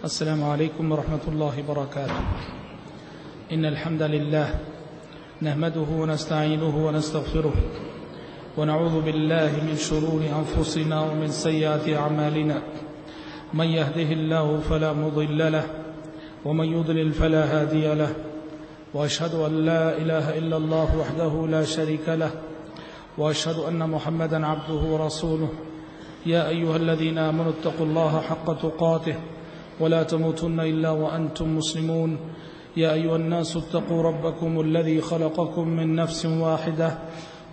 السلام عليكم ورحمة الله وبركاته. إن الحمد لله نحمده ونستعينه ونستغفره ونعوذ بالله من شرور أنفسنا ومن سيئات أعمالنا. من يهده الله فلا مضل له ومن يضلل فلا هادي له، وأشهد أن لا إله إلا الله وحده لا شريك له، وأشهد أن محمدا عبده ورسوله. يا أيها الذين آمنوا اتقوا الله حق تقاته ولا تموتن إلا وأنتم مسلمون. يا أيها الناس اتقوا ربكم الذي خلقكم من نفس واحدة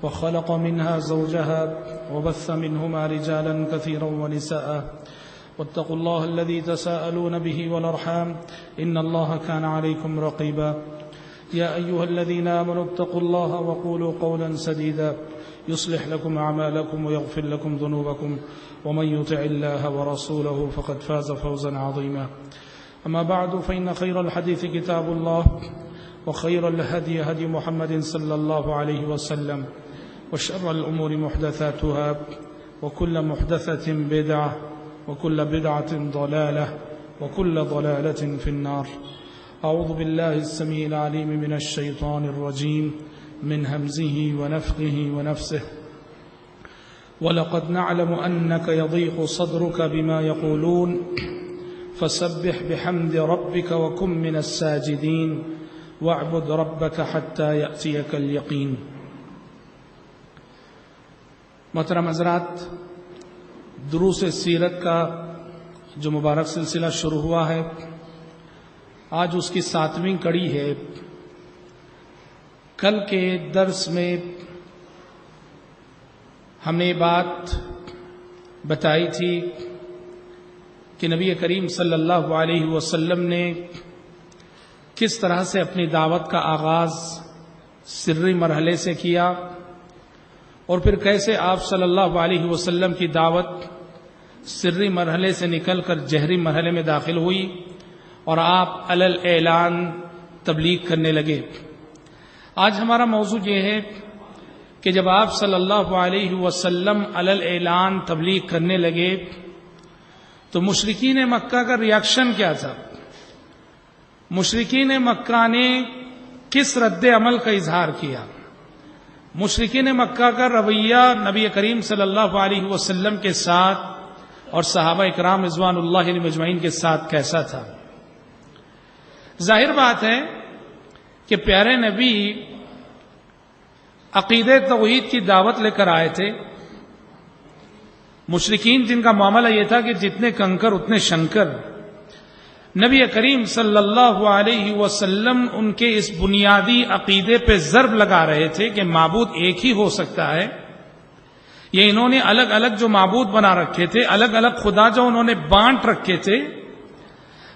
وخلق منها زوجها وبث منهما رجالا كثيرا ونساء، واتقوا الله الذي تساءلون به والأرحام إن الله كان عليكم رقيبا. يا أيها الذين آمنوا اتقوا الله وقولوا قولا سديدا يصلح لكم أعمالكم ويغفر لكم ذنوبكم، ومن يطع الله ورسوله فقد فاز فوزا عظيما. أما بعد، فإن خير الحديث كتاب الله، وخير الهدي هدي محمد صلى الله عليه وسلم، وشر الأمور محدثاتها، وكل محدثة بدعة، وكل بدعة ضلالة، وكل ضلالة في النار. أعوذ بالله السميع العليم من الشيطان الرجيم من همزه ونفخه ونفسه. وَلَقَدْ نَعْلَمُ أَنَّكَ يَضِيقُ صَدْرُكَ بِمَا يَقُولُونَ فَسَبِّحْ بِحَمْدِ رَبِّكَ وَكُن مِّنَ السَّاجِدِينَ وَاعْبُدْ رَبَّكَ حَتَّى يَأْتِيَكَ الْيَقِينُ. محترم حضرات، دروس سیرت کا جو مبارک سلسلہ شروع ہوا ہے، آج اس کی 7ویں کڑی ہے. کل کے درس میں ہم نے یہ بات بتائی تھی کہ نبی کریم صلی اللہ علیہ وسلم نے کس طرح سے اپنی دعوت کا آغاز سری مرحلے سے کیا، اور پھر کیسے آپ صلی اللہ علیہ وسلم کی دعوت سری مرحلے سے نکل کر جہری مرحلے میں داخل ہوئی اور آپ علل اعلان تبلیغ کرنے لگے. آج ہمارا موضوع یہ ہے کہ جب آپ صلی اللہ علیہ وسلم علل اعلان تبلیغ کرنے لگے تو مشرکین مکہ کا ریاکشن کیا تھا، مشرکین مکہ نے کس رد عمل کا اظہار کیا. مشرکین مکہ کا رویہ نبی کریم صلی اللہ علیہ وسلم کے ساتھ اور صحابہ اکرام رضوان اللہ علیہم اجمعین کے ساتھ کیسا تھا. ظاہر بات ہے کہ پیارے نبی عقیدہ توحید کی دعوت لے کر آئے تھے. مشرکین جن کا معاملہ یہ تھا کہ جتنے کنکر اتنے شنکر، نبی کریم صلی اللہ علیہ وسلم ان کے اس بنیادی عقیدے پہ ضرب لگا رہے تھے کہ معبود ایک ہی ہو سکتا ہے. یہ انہوں نے الگ الگ جو معبود بنا رکھے تھے، الگ الگ خدا جو انہوں نے بانٹ رکھے تھے،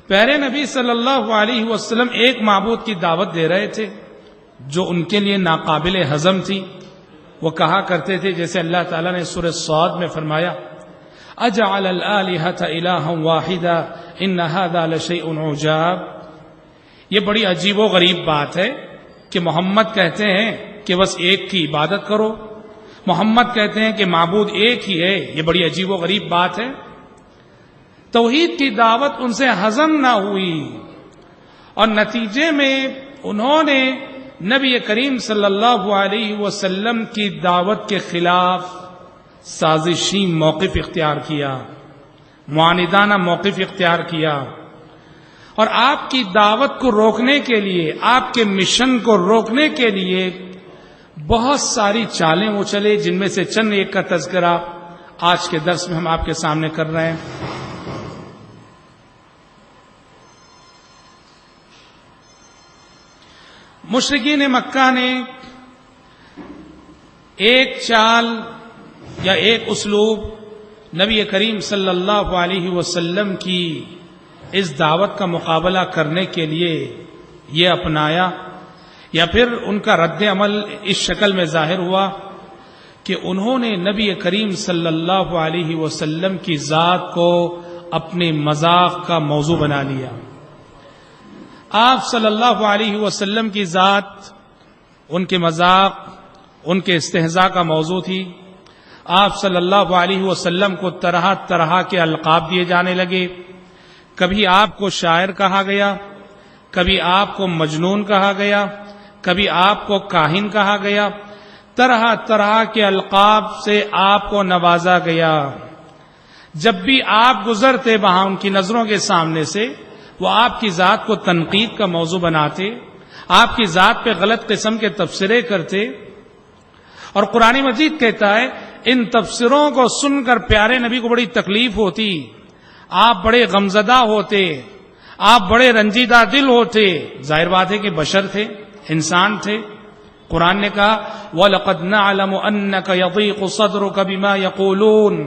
پیارے نبی صلی اللہ علیہ وسلم ایک معبود کی دعوت دے رہے تھے جو ان کے لیے ناقابل ہضم تھی. وہ کہا کرتے تھے، جیسے اللہ تعالیٰ نے سورہ صاد میں فرمایا، اجعل الآلہۃ الہا واحدا ان ھذا لشیء عجاب. یہ بڑی عجیب و غریب بات ہے کہ محمد کہتے ہیں کہ بس ایک کی عبادت کرو، محمد کہتے ہیں کہ معبود ایک ہی ہے. یہ بڑی عجیب و غریب بات ہے. توحید کی دعوت ان سے ہضم نہ ہوئی اور نتیجے میں انہوں نے نبی کریم صلی اللہ علیہ وسلم کی دعوت کے خلاف سازشی موقف اختیار کیا، معاندانہ موقف اختیار کیا، اور آپ کی دعوت کو روکنے کے لیے، آپ کے مشن کو روکنے کے لیے بہت ساری چالیں وہ چلے، جن میں سے چند ایک کا تذکرہ آج کے درس میں ہم آپ کے سامنے کر رہے ہیں. مشرکین مکہ نے ایک چال یا ایک اسلوب نبی کریم صلی اللہ علیہ وسلم کی اس دعوت کا مقابلہ کرنے کے لیے یہ اپنایا، یا پھر ان کا رد عمل اس شکل میں ظاہر ہوا کہ انہوں نے نبی کریم صلی اللہ علیہ وسلم کی ذات کو اپنے مذاق کا موضوع بنا لیا. آپ صلی اللہ علیہ وسلم کی ذات ان کے مذاق، ان کے استہزاء کا موضوع تھی. آپ صلی اللہ علیہ وسلم کو طرح طرح کے القاب دیے جانے لگے. کبھی آپ کو شاعر کہا گیا، کبھی آپ کو مجنون کہا گیا، کبھی آپ کو کاہن کہا گیا، طرح طرح کے القاب سے آپ کو نوازا گیا۔ جب بھی آپ گزرتے وہاں ان کی نظروں کے سامنے سے، وہ آپ کی ذات کو تنقید کا موضوع بناتے، آپ کی ذات پہ غلط قسم کے تبصرے کرتے۔ اور قرآن مجید کہتا ہے ان تبصروں کو سن کر پیارے نبی کو بڑی تکلیف ہوتی، آپ بڑے غمزدہ ہوتے، آپ بڑے رنجیدہ دل ہوتے۔ ظاہر بات ہے کہ بشر تھے، انسان تھے۔ قرآن نے کہا وَلَقَدْ نَعْلَمُ أَنَّكَ يَضِيقُ صَدْرُكَ بِمَا يَقُولُونَ،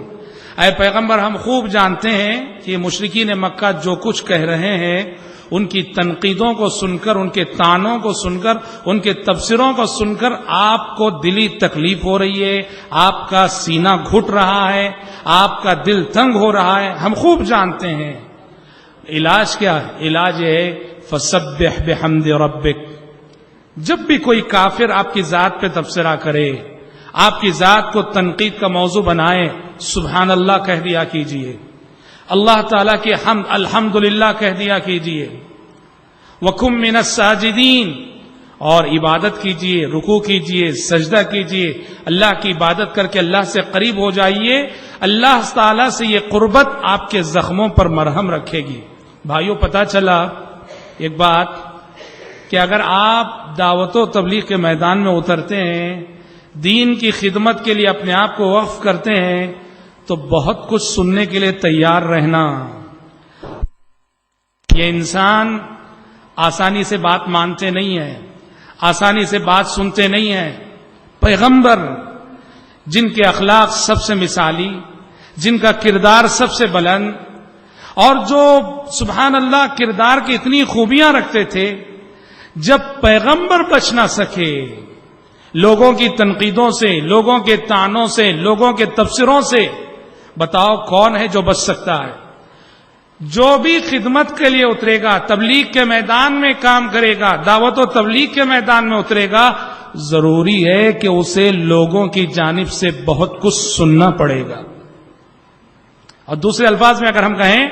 اے پیغمبر ہم خوب جانتے ہیں کہ مشرکین مکہ جو کچھ کہہ رہے ہیں، ان کی تنقیدوں کو سن کر، ان کے طعنوں کو سن کر، ان کے تبصروں کو سن کر آپ کو دلی تکلیف ہو رہی ہے، آپ کا سینہ گھٹ رہا ہے، آپ کا دل تنگ ہو رہا ہے، ہم خوب جانتے ہیں۔ علاج کیا؟ علاج ہے فسبح بحمد ربک۔ جب بھی کوئی کافر آپ کی ذات پہ تبصرہ کرے، آپ کی ذات کو تنقید کا موضوع بنائے، سبحان اللہ کہہ دیا کیجئے، اللہ تعالیٰ کی حمد الحمدللہ کہہ دیا کیجئے، وَكُن مِّنَ السَّاجِدِينَ، اور عبادت کیجئے، رکوع کیجئے، سجدہ کیجئے، اللہ کی عبادت کر کے اللہ سے قریب ہو جائیے۔ اللہ تعالیٰ سے یہ قربت آپ کے زخموں پر مرہم رکھے گی۔ بھائیوں، پتہ چلا ایک بات کہ اگر آپ دعوت و تبلیغ کے میدان میں اترتے ہیں، دین کی خدمت کے لیے اپنے آپ کو وقف کرتے ہیں، تو بہت کچھ سننے کے لیے تیار رہنا۔ یہ انسان آسانی سے بات مانتے نہیں ہیں، آسانی سے بات سنتے نہیں ہیں۔ پیغمبر جن کے اخلاق سب سے مثالی، جن کا کردار سب سے بلند، اور جو سبحان اللہ کردار کی اتنی خوبیاں رکھتے تھے، جب پیغمبر بچ نہ سکے لوگوں کی تنقیدوں سے، لوگوں کے طعنوں سے، لوگوں کے تبصروں سے، بتاؤ کون ہے جو بچ سکتا ہے؟ جو بھی خدمت کے لیے اترے گا، تبلیغ کے میدان میں کام کرے گا، دعوت و تبلیغ کے میدان میں اترے گا، ضروری ہے کہ اسے لوگوں کی جانب سے بہت کچھ سننا پڑے گا۔ اور دوسرے الفاظ میں اگر ہم کہیں،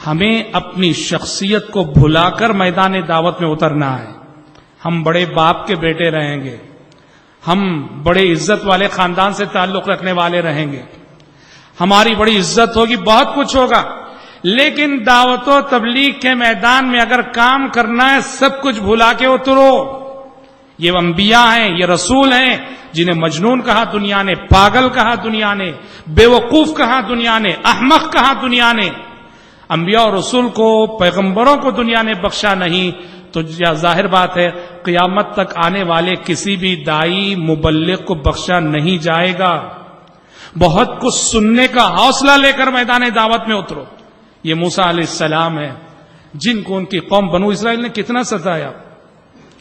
ہمیں اپنی شخصیت کو بھلا کر میدان دعوت میں اترنا ہے۔ ہم بڑے باپ کے بیٹے رہیں گے، ہم بڑے عزت والے خاندان سے تعلق رکھنے والے رہیں گے، ہماری بڑی عزت ہوگی، بہت کچھ ہوگا، لیکن دعوت و تبلیغ کے میدان میں اگر کام کرنا ہے، سب کچھ بھلا کے اترو۔ یہ انبیاء ہیں، یہ رسول ہیں، جنہیں مجنون کہا دنیا نے، پاگل کہا دنیا نے، بے وقوف کہا دنیا نے، احمق کہا دنیا نے۔ انبیاء اور رسول کو، پیغمبروں کو دنیا نے بخشا نہیں، تو ظاہر بات ہے قیامت تک آنے والے کسی بھی دائی مبلغ کو بخشا نہیں جائے گا۔ بہت کچھ سننے کا حوصلہ لے کر میدان دعوت میں اترو۔ یہ موسیٰ علیہ السلام ہے، جن کو ان کی قوم بنو اسرائیل نے کتنا ستایا۔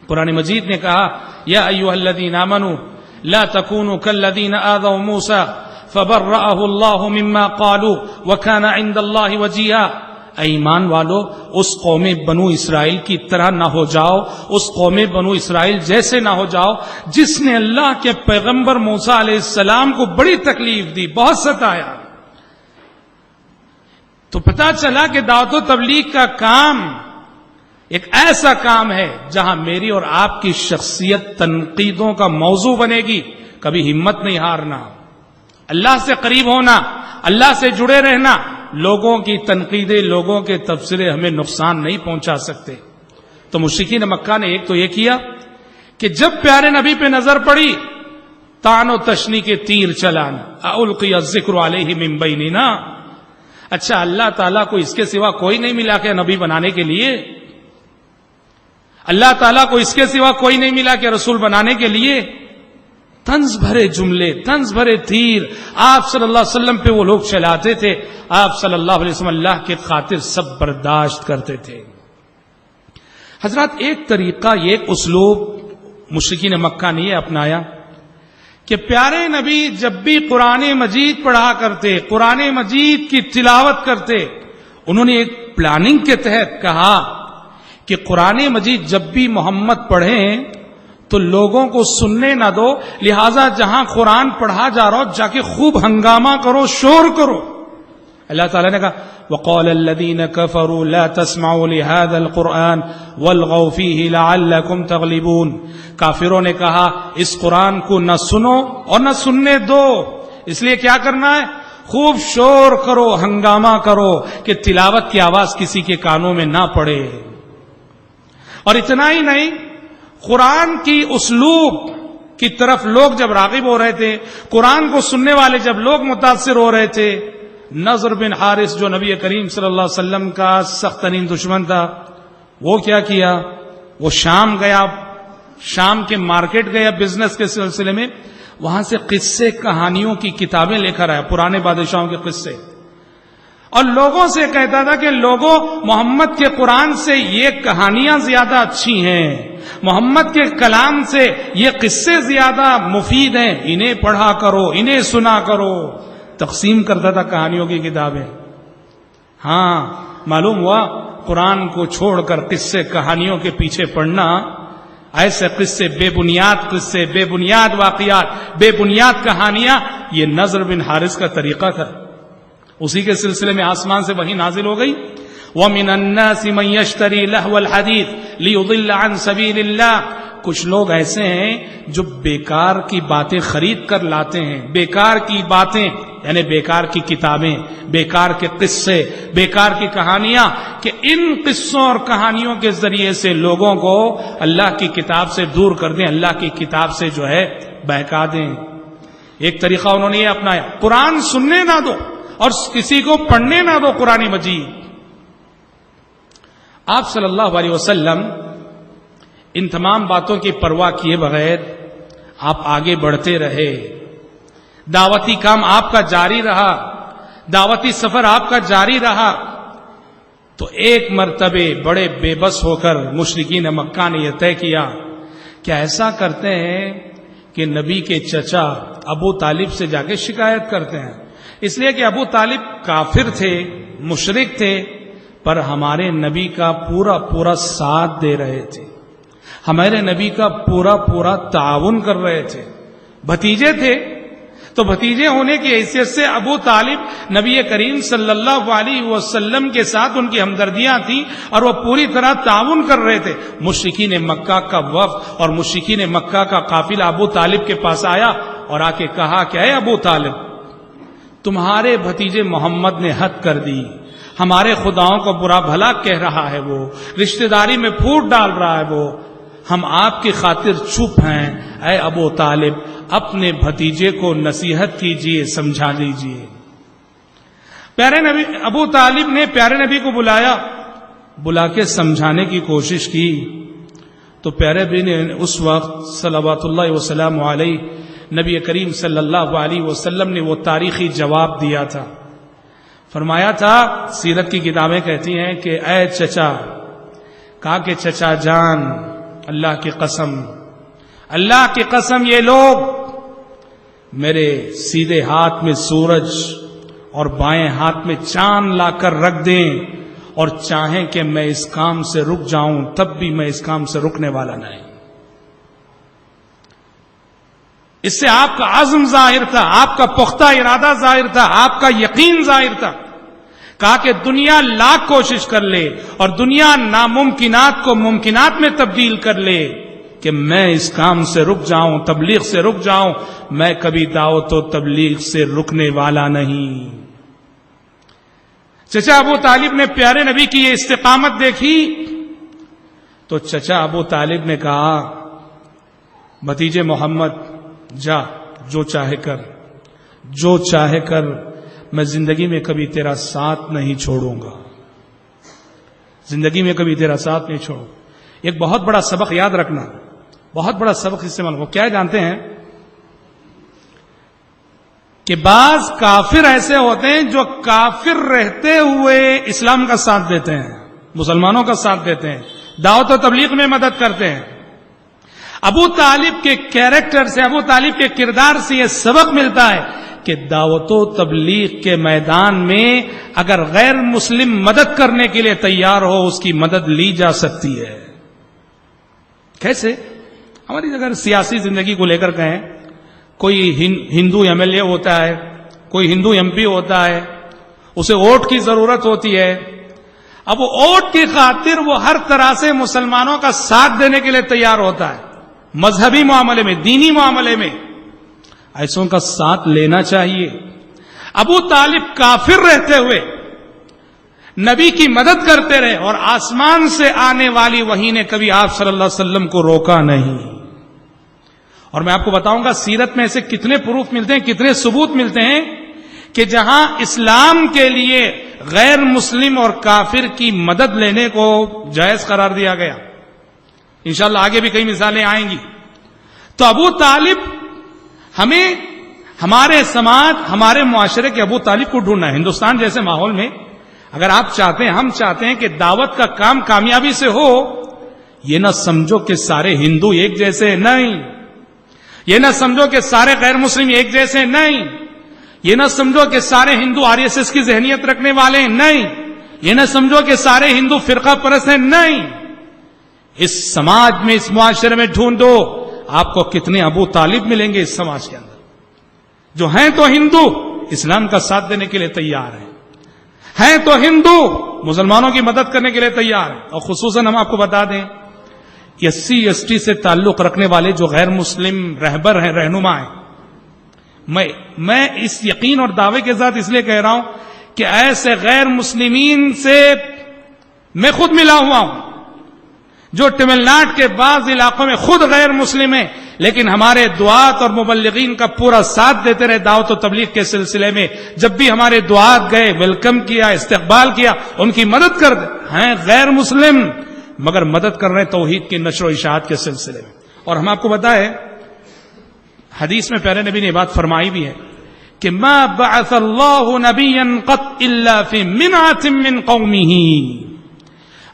قرآن مجید نے کہا یا ایھا الذین آمنوا لا تکونوا کالذین آذوا موسیٰ فبرأہ اللہ مما قالوا وکان عند اللہ وجیہا۔ اے ایمان والو، اس قوم بنو اسرائیل کی طرح نہ ہو جاؤ، اس قوم بنو اسرائیل جیسے نہ ہو جاؤ جس نے اللہ کے پیغمبر موسیٰ علیہ السلام کو بڑی تکلیف دی، بہت ستایا۔ تو پتہ چلا کہ دعوت و تبلیغ کا کام ایک ایسا کام ہے جہاں میری اور آپ کی شخصیت تنقیدوں کا موضوع بنے گی۔ کبھی ہمت نہیں ہارنا، اللہ سے قریب ہونا، اللہ سے جڑے رہنا۔ لوگوں کی تنقیدیں، لوگوں کے تبصرے ہمیں نقصان نہیں پہنچا سکتے۔ تو مشرکین مکہ نے ایک تو یہ کیا کہ جب پیارے نبی پہ نظر پڑی، طعن و تشنی کے تیر چلان، اُلقی الذکر علیہ من بیننا۔ اچھا، اللہ تعالیٰ کو اس کے سوا کوئی نہیں ملا کہ نبی بنانے کے لیے؟ اللہ تعالیٰ کو اس کے سوا کوئی نہیں ملا کہ رسول بنانے کے لیے؟ طنز بھرے جملے، طنز بھرے تیر آپ صلی اللہ علیہ وسلم پہ وہ لوگ چلاتے تھے۔ آپ صلی اللہ علیہ وسلم اللہ کی خاطر سب برداشت کرتے تھے۔ حضرات، ایک طریقہ، ایک اسلوب مشرکین مکہ نے یہ اپنایا کہ پیارے نبی جب بھی قرآن مجید پڑھا کرتے، قرآن مجید کی تلاوت کرتے، انہوں نے ایک پلاننگ کے تحت کہا کہ قرآن مجید جب بھی محمد پڑھیں تو لوگوں کو سننے نہ دو، لہذا جہاں قرآن پڑھا جا رہا ہو جا کے خوب ہنگامہ کرو، شور کرو۔ اللہ تعالیٰ نے کہا وقال الذين كفروا لا تسمعوا لهذا القرآن والغوا فيه لعلكم تغلبون. کافروں نے کہا اس قرآن کو نہ سنو اور نہ سننے دو، اس لیے کیا کرنا ہے؟ خوب شور کرو، ہنگامہ کرو کہ تلاوت کی آواز کسی کے کانوں میں نہ پڑے. اور اتنا ہی نہیں، قرآن کی اسلوب کی طرف لوگ جب راغب ہو رہے تھے، قرآن کو سننے والے جب لوگ متاثر ہو رہے تھے، نضر بن حارث جو نبی کریم صلی اللہ علیہ وسلم کا سخت ترین دشمن تھا، وہ کیا کیا؟ وہ شام گیا، شام کے مارکیٹ گیا بزنس کے سلسلے میں، وہاں سے قصے کہانیوں کی کتابیں لے کر آیا، پرانے بادشاہوں کے قصے، اور لوگوں سے کہتا تھا کہ لوگوں، محمد کے قرآن سے یہ کہانیاں زیادہ اچھی ہیں، محمد کے کلام سے یہ قصے زیادہ مفید ہیں، انہیں پڑھا کرو، انہیں سنا کرو. تقسیم کرتا تھا کہانیوں کی کتابیں. ہاں، معلوم ہوا قرآن کو چھوڑ کر قصے کہانیوں کے پیچھے پڑنا، ایسے قصے، بے بنیاد واقعات، بے بنیاد کہانیاں، یہ نضر بن حارث کا طریقہ تھا. اسی کے سلسلے میں آسمان سے وحی نازل ہو گئی. وَمِنَ النَّاسِ مَن يَشْتَرِي لَهْوَ الْحَدِيثِ لِيُضِلَّ عَن سَبِيلِ اللَّهِ. کچھ لوگ ایسے ہیں جو بیکار کی باتیں خرید کر لاتے ہیں، بیکار کی باتیں یعنی بیکار کی کتابیں، بیکار کے قصے، بیکار کی کہانیاں، کہ ان قصوں اور کہانیوں کے ذریعے سے لوگوں کو اللہ کی کتاب سے دور کر دیں، اللہ کی کتاب سے جو ہے بہکا دیں. ایک طریقہ انہوں نے یہ اپنایا، قرآن سننے نہ دو اور کسی کو پڑھنے نہ دو قرآن مجید. آپ صلی اللہ علیہ وسلم ان تمام باتوں کی پرواہ کیے بغیر آپ آگے بڑھتے رہے. دعوتی کام آپ کا جاری رہا، دعوتی سفر آپ کا جاری رہا. تو ایک مرتبہ بڑے بے بس ہو کر مشرکین مکہ نے یہ طے کیا کہ ایسا کرتے ہیں کہ نبی کے چچا ابو طالب سے جا کے شکایت کرتے ہیں. اس لیے کہ ابو طالب کافر تھے، مشرک تھے، پر ہمارے نبی کا پورا ساتھ دے رہے تھے، ہمارے نبی کا پورا تعاون کر رہے تھے. بھتیجے تھے تو بھتیجے ہونے کی حیثیت سے ابو طالب نبی کریم صلی اللہ علیہ وسلم کے ساتھ ان کی ہمدردیاں تھیں اور وہ پوری طرح تعاون کر رہے تھے. مشرکین مکہ کا وفد اور مشرکین مکہ کا قافلہ ابو طالب کے پاس آیا اور آ کے کہا کہ اے ابو طالب، تمہارے بھتیجے محمد نے حد کر دی، ہمارے خداؤں کو برا بھلا کہہ رہا ہے، وہ رشتہ داری میں پھوٹ ڈال رہا ہے، وہ ہم آپ کی خاطر چپ ہیں. اے ابو طالب، اپنے بھتیجے کو نصیحت کیجئے، سمجھا دیجئے. پیارے نبی ابو طالب نے پیارے نبی کو بلا کے سمجھانے کی کوشش کی. تو پیارے نبی نے اس وقت صلوات اللہ وسلام علیہ نبی کریم صلی اللہ علیہ وسلم نے وہ تاریخی جواب دیا تھا. فرمایا تھا، سیرت کی کتابیں کہتی ہیں کہ اے چچا، کہا کہ چچا جان، اللہ کی قسم یہ لوگ میرے سیدھے ہاتھ میں سورج اور بائیں ہاتھ میں چاند لا کر رکھ دیں اور چاہیں کہ میں اس کام سے رک جاؤں، تب بھی میں اس کام سے رکنے والا نہیں. اس سے آپ کا عزم ظاہر تھا، آپ کا پختہ ارادہ ظاہر تھا، آپ کا یقین ظاہر تھا. کہا کہ دنیا لاکھ کوشش کر لے اور دنیا ناممکنات کو ممکنات میں تبدیل کر لے کہ میں اس کام سے رک جاؤں، تبلیغ سے رک جاؤں، میں کبھی دعوت و تبلیغ سے رکنے والا نہیں. چچا ابو طالب نے پیارے نبی کی یہ استقامت دیکھی تو چچا ابو طالب نے کہا، بھتیجے محمد جا، جو چاہے کر، میں زندگی میں کبھی تیرا ساتھ نہیں چھوڑوں گا، زندگی میں کبھی تیرا ساتھ نہیں چھوڑوں. ایک بہت بڑا سبق یاد رکھنا، بہت بڑا سبق اس سے معلوم ہو. کیا جانتے ہیں کہ بعض کافر ایسے ہوتے ہیں جو کافر رہتے ہوئے اسلام کا ساتھ دیتے ہیں، مسلمانوں کا ساتھ دیتے ہیں، دعوت و تبلیغ میں مدد کرتے ہیں. ابو طالب کے کیریکٹر سے، ابو طالب کے کردار سے یہ سبق ملتا ہے کہ دعوت و تبلیغ کے میدان میں اگر غیر مسلم مدد کرنے کے لیے تیار ہو، اس کی مدد لی جا سکتی ہے. کیسے؟ ہماری اگر سیاسی زندگی کو لے کر کہیں، کوئی ہندو ایم ایل اے ہوتا ہے، کوئی ہندو ایم پی ہوتا ہے، اسے ووٹ کی ضرورت ہوتی ہے. اب وہ ووٹ کی خاطر وہ ہر طرح سے مسلمانوں کا ساتھ دینے کے لیے تیار ہوتا ہے, مذہبی معاملے میں, دینی معاملے میں. ایسوں کا ساتھ لینا چاہیے. ابو طالب کافر رہتے ہوئے نبی کی مدد کرتے رہے, اور آسمان سے آنے والی وحی نے کبھی آپ صلی اللہ علیہ وسلم کو روکا نہیں. اور میں آپ کو بتاؤں گا سیرت میں ایسے کتنے پروف ملتے ہیں, کتنے ثبوت ملتے ہیں کہ جہاں اسلام کے لیے غیر مسلم اور کافر کی مدد لینے کو جائز قرار دیا گیا. انشاءاللہ آگے بھی کئی مثالیں آئیں گی. تو ابو طالب, ہمیں ہمارے سماج, ہمارے معاشرے کے ابو طالب کو ڈھونڈنا ہے. ہندوستان جیسے ماحول میں اگر آپ چاہتے ہیں, ہم چاہتے ہیں کہ دعوت کا کام کامیابی سے ہو, یہ نہ سمجھو کہ سارے ہندو ایک جیسے, نہیں. یہ نہ سمجھو کہ سارے غیر مسلم ایک جیسے, نہیں. یہ نہ سمجھو کہ سارے ہندو آر ایس ایس کی ذہنیت رکھنے والے ہیں, نہیں. یہ نہ سمجھو کہ سارے ہندو فرقہ پرست ہیں, نہیں. اس سماج میں, اس معاشرے میں ڈھونڈو, آپ کو کتنے ابو طالب ملیں گے اس سماج کے اندر, جو ہیں تو ہندو اسلام کا ساتھ دینے کے لیے تیار ہیں تو ہندو مسلمانوں کی مدد کرنے کے لیے تیار ہیں. اور خصوصاً ہم آپ کو بتا دیں, SC/ST سے تعلق رکھنے والے جو غیر مسلم رہبر ہیں, رہنما ہیں, میں اس یقین اور دعوے کے ساتھ اس لیے کہہ رہا ہوں کہ ایسے غیر مسلمین سے میں خود ملا ہوا ہوں جو تمل ناڈو کے بعض علاقوں میں خود غیر مسلم ہیں, لیکن ہمارے دعات اور مبلغین کا پورا ساتھ دیتے رہے دعوت و تبلیغ کے سلسلے میں. جب بھی ہمارے دعات گئے, ویلکم کیا, استقبال کیا, ان کی مدد کر ہیں. غیر مسلم مگر مدد کر رہے ہیں توحید کی نشر و اشاعت کے سلسلے میں. اور ہم آپ کو بتائیں, حدیث میں پیارے نبی نے بات فرمائی بھی ہے کہ ما بعث اللہ نبیا قط الا فی منعۃ من قومہ.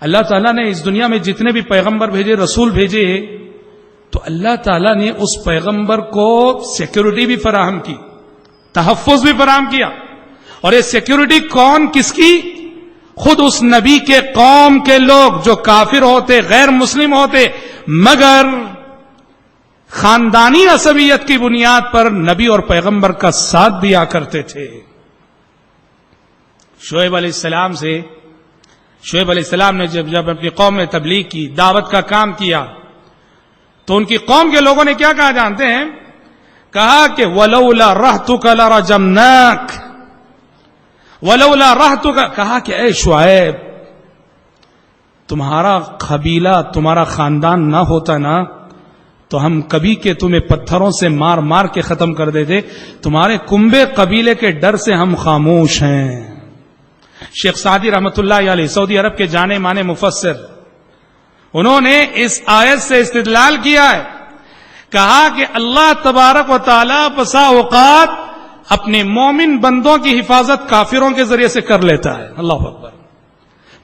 اللہ تعالیٰ نے اس دنیا میں جتنے بھی پیغمبر بھیجے, رسول بھیجے, تو اللہ تعالیٰ نے اس پیغمبر کو سیکیورٹی بھی فراہم کی, تحفظ بھی فراہم کیا. اور یہ سیکیورٹی کون, کس کی؟ خود اس نبی کے قوم کے لوگ جو کافر ہوتے, غیر مسلم ہوتے, مگر خاندانی عصبیت کی بنیاد پر نبی اور پیغمبر کا ساتھ دیا کرتے تھے. شعیب علیہ السلام نے جب اپنی قوم میں تبلیغ کی, دعوت کا کام کیا, تو ان کی قوم کے لوگوں نے کیا کہا جانتے ہیں؟ کہا کہ وَلَوْلَا رَحْتُكَ لَرَجَمْنَاكَ, وَلَوْلَا رَحْتُكَ, کہا کہ اے شعیب, تمہارا قبیلہ, تمہارا خاندان نہ ہوتا نا تو ہم کبھی کے تمہیں پتھروں سے مار مار کے ختم کر دیتے. تمہارے کنبے قبیلے کے ڈر سے ہم خاموش ہیں. شیخ سعدی رحمت اللہ علیہ, سعودی عرب کے جانے مانے مفسر, انہوں نے اس آیت سے استدلال کیا ہے. کہا کہ اللہ تبارک و تعالی بسا اوقات اپنے مومن بندوں کی حفاظت کافروں کے ذریعے سے کر لیتا ہے. اللہ اکبر.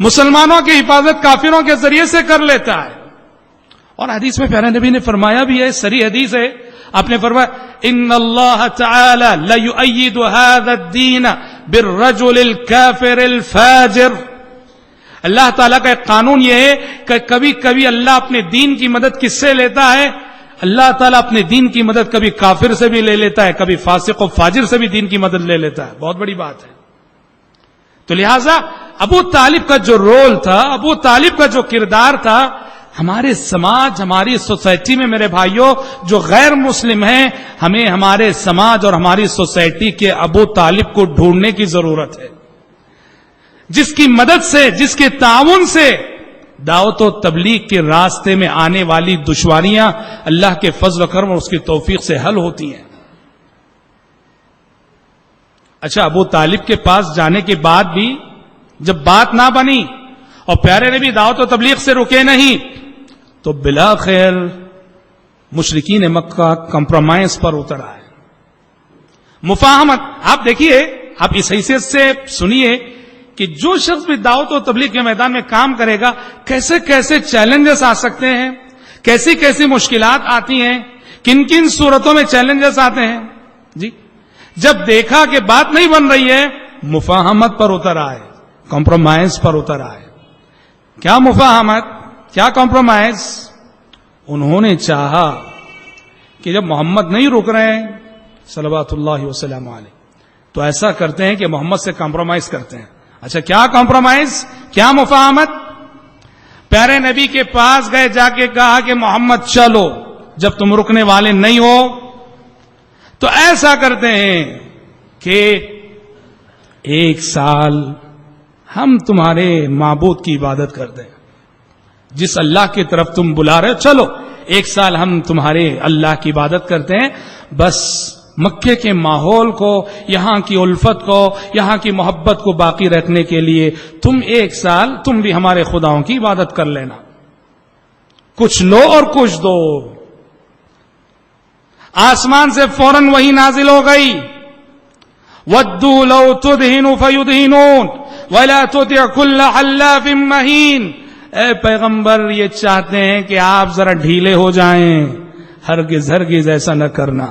مسلمانوں کی حفاظت کافروں کے ذریعے سے کر لیتا ہے. اور حدیث میں پیارے نبی نے فرمایا بھی ہے, صریح حدیث ہے, آپ نے فرمایا ان اللہ تعالی لیؤید ھذا الدین بالرجل الکافر الفاجر. اللہ تعالیٰ کا ایک قانون یہ ہے کہ کبھی کبھی اللہ اپنے دین کی مدد کس سے لیتا ہے؟ اللہ تعالیٰ اپنے دین کی مدد کبھی کافر سے بھی لے لیتا ہے, کبھی فاسق و فاجر سے بھی دین کی مدد لے لیتا ہے. بہت بڑی بات ہے. تو لہذا ابو طالب کا جو رول تھا, ابو طالب کا جو کردار تھا, ہمارے سماج, ہماری سوسائٹی میں میرے بھائیوں جو غیر مسلم ہیں, ہمیں ہمارے سماج اور ہماری سوسائٹی کے ابو طالب کو ڈھونڈنے کی ضرورت ہے, جس کی مدد سے, جس کے تعاون سے دعوت و تبلیغ کے راستے میں آنے والی دشواریاں اللہ کے فضل و کرم اور اس کی توفیق سے حل ہوتی ہیں. اچھا, ابو طالب کے پاس جانے کے بعد بھی جب بات نہ بنی اور پیارے نبی دعوت و تبلیغ سے رکے نہیں, تو بلاخیر مشرکین مکہ کمپرومائز پر اتر آئے. مفاہمت, آپ دیکھیے, آپ اس حیثیت سے سنیے کہ جو شخص بھی دعوت و تبلیغ کے میدان میں کام کرے گا, کیسے کیسے چیلنجز آ سکتے ہیں, کیسی کیسی مشکلات آتی ہیں, کن کن صورتوں میں چیلنجز آتے ہیں. جی, جب دیکھا کہ بات نہیں بن رہی ہے, مفاہمت پر اتر آئے, کمپرومائز پر اتر آئے. کیا مفاہمت, کیا کمپرومائز؟ انہوں نے چاہا کہ جب محمد نہیں رک رہے ہیں صلوات اللہ وسلم علیہ, تو ایسا کرتے ہیں کہ محمد سے کمپرومائز کرتے ہیں. اچھا کیا کمپرومائز, کیا مفاہمت؟ پیارے نبی کے پاس گئے, جا کے کہا کہ محمد چلو, جب تم رکنے والے نہیں ہو تو ایسا کرتے ہیں کہ 1 سال ہم تمہارے معبود کی عبادت کرتے ہیں, جس اللہ کی طرف تم بلا رہے ہو, چلو 1 سال ہم تمہارے اللہ کی عبادت کرتے ہیں. بس مکے کے ماحول کو, یہاں کی الفت کو, یہاں کی محبت کو باقی رکھنے کے لیے تم 1 سال تم بھی ہمارے خداؤں کی عبادت کر لینا, کچھ لو اور کچھ دو. آسمان سے فوراً وہی نازل ہو گئی, وَدُّوا لَوْ تُدْهِنُ فَيُدْهِنُونَ وَلَا تُطِعْ كُلَّ حَلَّافٍ مَّهِينٍ. اے پیغمبر یہ چاہتے ہیں کہ آپ ذرا ڈھیلے ہو جائیں, ہرگز ایسا نہ کرنا.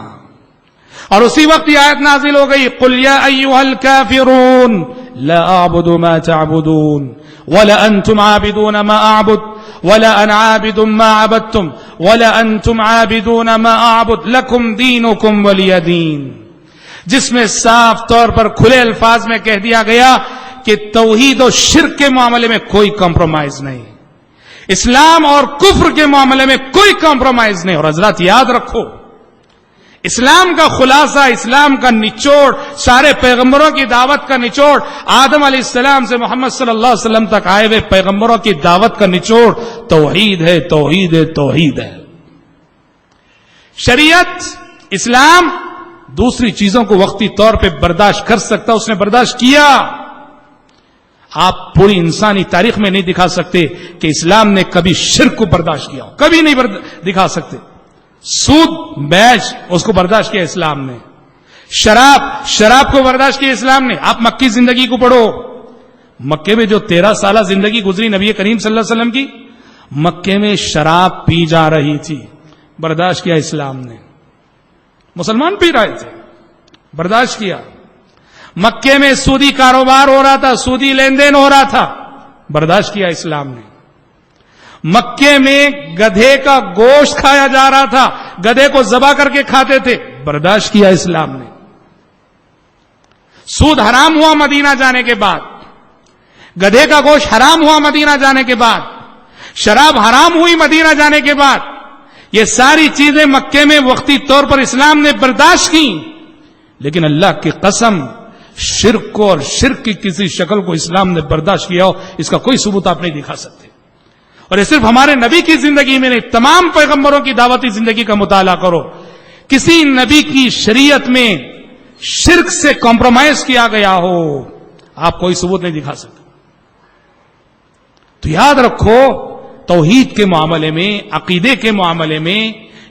اور اسی وقت یہ آیت نازل ہو گئی, قُلْ يَا أَيُّهَا الْكَافِرُونَ لَا أَعْبُدُ مَا تَعْبُدُونَ وَلَا أَنْتُمْ عَابِدُونَ مَا أَعْبُدُ وَلَا أَنَا عَابِدٌ مَا عَبَدتُّمْ وَلَا أَنْتُمْ عَابِدُونَ مَا أَعْبُدُ لَكُمْ دِينُكُمْ وَلِيَ دِينِ. جس میں صاف طور پر کھلے الفاظ میں کہہ دیا گیا کہ توحید و شرک کے معاملے میں کوئی کمپرومائز نہیں, اسلام اور کفر کے معاملے میں کوئی کمپرومائز نہیں. اور حضرات یاد رکھو, اسلام کا خلاصہ, اسلام کا نچوڑ, سارے پیغمبروں کی دعوت کا نچوڑ, آدم علیہ السلام سے محمد صلی اللہ علیہ وسلم تک آئے ہوئے پیغمبروں کی دعوت کا نچوڑ توحید ہے, توحید ہے, توحید ہے. شریعت, اسلام دوسری چیزوں کو وقتی طور پہ برداشت کر سکتا, اس نے برداشت کیا. آپ پوری انسانی تاریخ میں نہیں دکھا سکتے کہ اسلام نے کبھی شرک کو برداشت کیا ہو, کبھی نہیں دکھا سکتے. سود, بیچ, اس کو برداشت کیا اسلام نے. شراب کو برداشت کیا اسلام نے. آپ مکی زندگی کو پڑھو, مکے میں جو 13 سالہ زندگی گزری نبی کریم صلی اللہ علیہ وسلم کی, مکے میں شراب پی جا رہی تھی, برداشت کیا اسلام نے. مسلمان پی رہے تھے, برداشت کیا. مکے میں سودی کاروبار ہو رہا تھا, سودی لین دین ہو رہا تھا, برداشت کیا اسلام نے. مکے میں گدھے کا گوشت کھایا جا رہا تھا, گدھے کو ذبح کر کے کھاتے تھے, برداشت کیا اسلام نے. سود حرام ہوا مدینہ جانے کے بعد, گدھے کا گوشت حرام ہوا مدینہ جانے کے بعد, شراب حرام ہوئی مدینہ جانے کے بعد. یہ ساری چیزیں مکے میں وقتی طور پر اسلام نے برداشت کی, لیکن اللہ کی قسم شرک کو اور شرک کی کسی شکل کو اسلام نے برداشت کیا ہو, اس کا کوئی ثبوت آپ نہیں دکھا سکتے. اور یہ صرف ہمارے نبی کی زندگی میں نہیں, تمام پیغمبروں کی دعوتی زندگی کا مطالعہ کرو, کسی نبی کی شریعت میں شرک سے کمپرومائز کیا گیا ہو آپ کوئی ثبوت نہیں دکھا سکتے. تو یاد رکھو, توحید کے معاملے میں, عقیدے کے معاملے میں,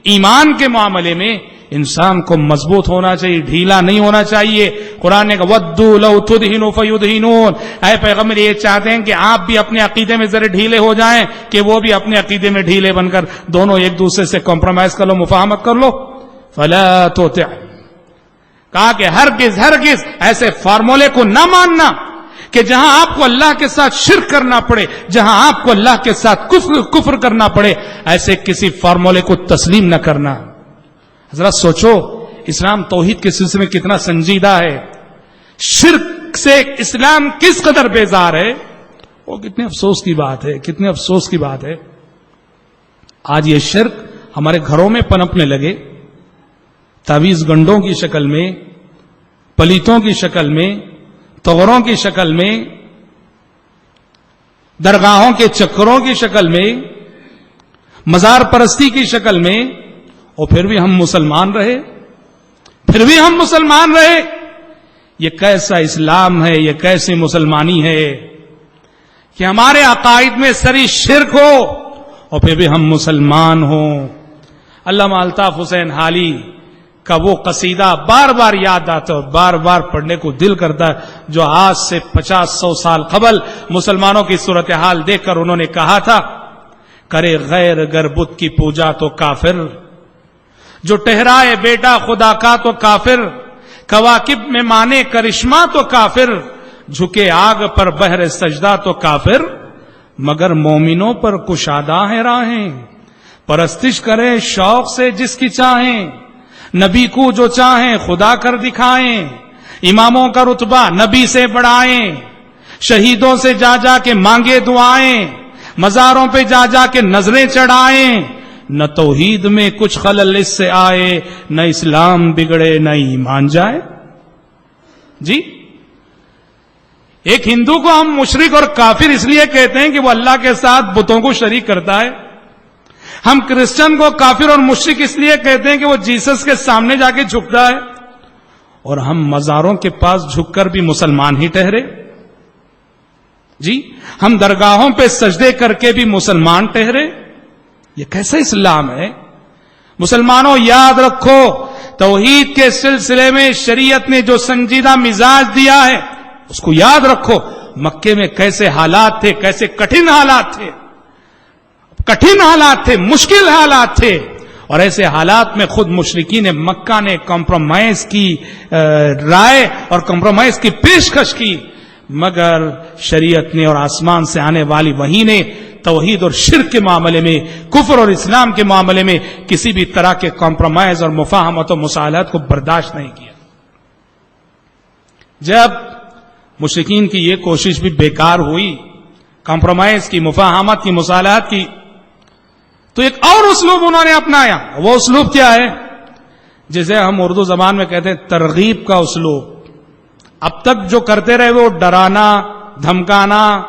ایمان کے معاملے میں انسان کو مضبوط ہونا چاہیے, ڈھیلا نہیں ہونا چاہیے. قرآن نے کہا وَدُّوا لَوْ تُدْهِنُ فَيُدْهِنُونَ. اے پیغمبر یہ چاہتے ہیں کہ آپ بھی اپنے عقیدے میں ذرا ڈھیلے ہو جائیں کہ وہ بھی اپنے عقیدے میں ڈھیلے بن کر دونوں ایک دوسرے سے کمپرومائز کر لو, مفاہمت کر لو. فَلَا تُطِعْ, کہا کہ ہرگز ایسے فارمولے کو نہ ماننا کہ جہاں آپ کو اللہ کے ساتھ شرک کرنا پڑے, جہاں آپ کو اللہ کے ساتھ کفر کرنا پڑے, ایسے کسی فارمولے کو تسلیم نہ کرنا. حضرات سوچو, اسلام توحید کے سلسلے میں کتنا سنجیدہ ہے, شرک سے اسلام کس قدر بیزار ہے. وہ کتنے افسوس کی بات ہے, کتنے افسوس کی بات ہے. آج یہ شرک ہمارے گھروں میں پنپنے لگے, تعویذ گنڈوں کی شکل میں, پلیتوں کی شکل میں, تغروں کی شکل میں, درگاہوں کے چکروں کی شکل میں, مزار پرستی کی شکل میں, اور پھر بھی ہم مسلمان رہے, پھر بھی ہم مسلمان رہے. یہ کیسا اسلام ہے, یہ کیسی مسلمانی ہے کہ ہمارے عقائد میں سری شرک ہو اور پھر بھی ہم مسلمان ہوں. علامہ الطاف حسین حالی کا وہ قصیدہ بار بار یاد آتا ہے, بار بار پڑھنے کو دل کرتا ہے, جو آج سے 50-100 سال قبل مسلمانوں کی صورتحال دیکھ کر انہوں نے کہا تھا, کرے غیر گر بت کی پوجا تو کافر, جو ٹہرائے بیٹا خدا کا تو کافر, کواکب میں مانے کرشمہ تو کافر, جھکے آگ پر بہر سجدہ تو کافر, مگر مومنوں پر کشادہ ہیں راہیں, پرستش کرے شوق سے جس کی چاہیں, نبی کو جو چاہیں خدا کر دکھائیں, اماموں کا رتبہ نبی سے بڑھائیں، شہیدوں سے جا جا کے مانگے دعائیں، مزاروں پہ جا جا کے نظریں چڑھائیں، نہ توحید میں کچھ خلل اس سے آئے، نہ اسلام بگڑے نہ ایمان جائے. جی ایک ہندو کو ہم مشرک اور کافر اس لیے کہتے ہیں کہ وہ اللہ کے ساتھ بتوں کو شریک کرتا ہے. ہم کرسچن کو کافر اور مشرک اس لیے کہتے ہیں کہ وہ جیسس کے سامنے جا کے جھکتا ہے، اور ہم مزاروں کے پاس جھک کر بھی مسلمان ہی ٹھہرے. جی ہم درگاہوں پہ سجدے کر کے بھی مسلمان ٹھہرے. یہ کیسا اسلام ہے؟ مسلمانوں یاد رکھو، توحید کے سلسلے میں شریعت نے جو سنجیدہ مزاج دیا ہے اس کو یاد رکھو. مکے میں کیسے حالات تھے، کیسے کٹھن حالات تھے، مشکل حالات تھے، اور ایسے حالات میں خود مشرکین مکہ نے کمپرومائز کی رائے اور کمپرومائز کی پیشکش کی، مگر شریعت نے اور آسمان سے آنے والی وحی نے توحید اور شرک کے معاملے میں، کفر اور اسلام کے معاملے میں کسی بھی طرح کے کمپرومائز اور مفاہمت و مصالحت کو برداشت نہیں کیا. جب مشرکین کی یہ کوشش بھی بیکار ہوئی، کمپرومائز کی، مفاہمت کی، مصالحت کی، تو ایک اور اسلوب انہوں نے اپنایا. وہ اسلوب کیا ہے؟ جسے ہم اردو زبان میں کہتے ہیں ترغیب کا اسلوب. اب تک جو کرتے رہے وہ ڈرانا، دھمکانا،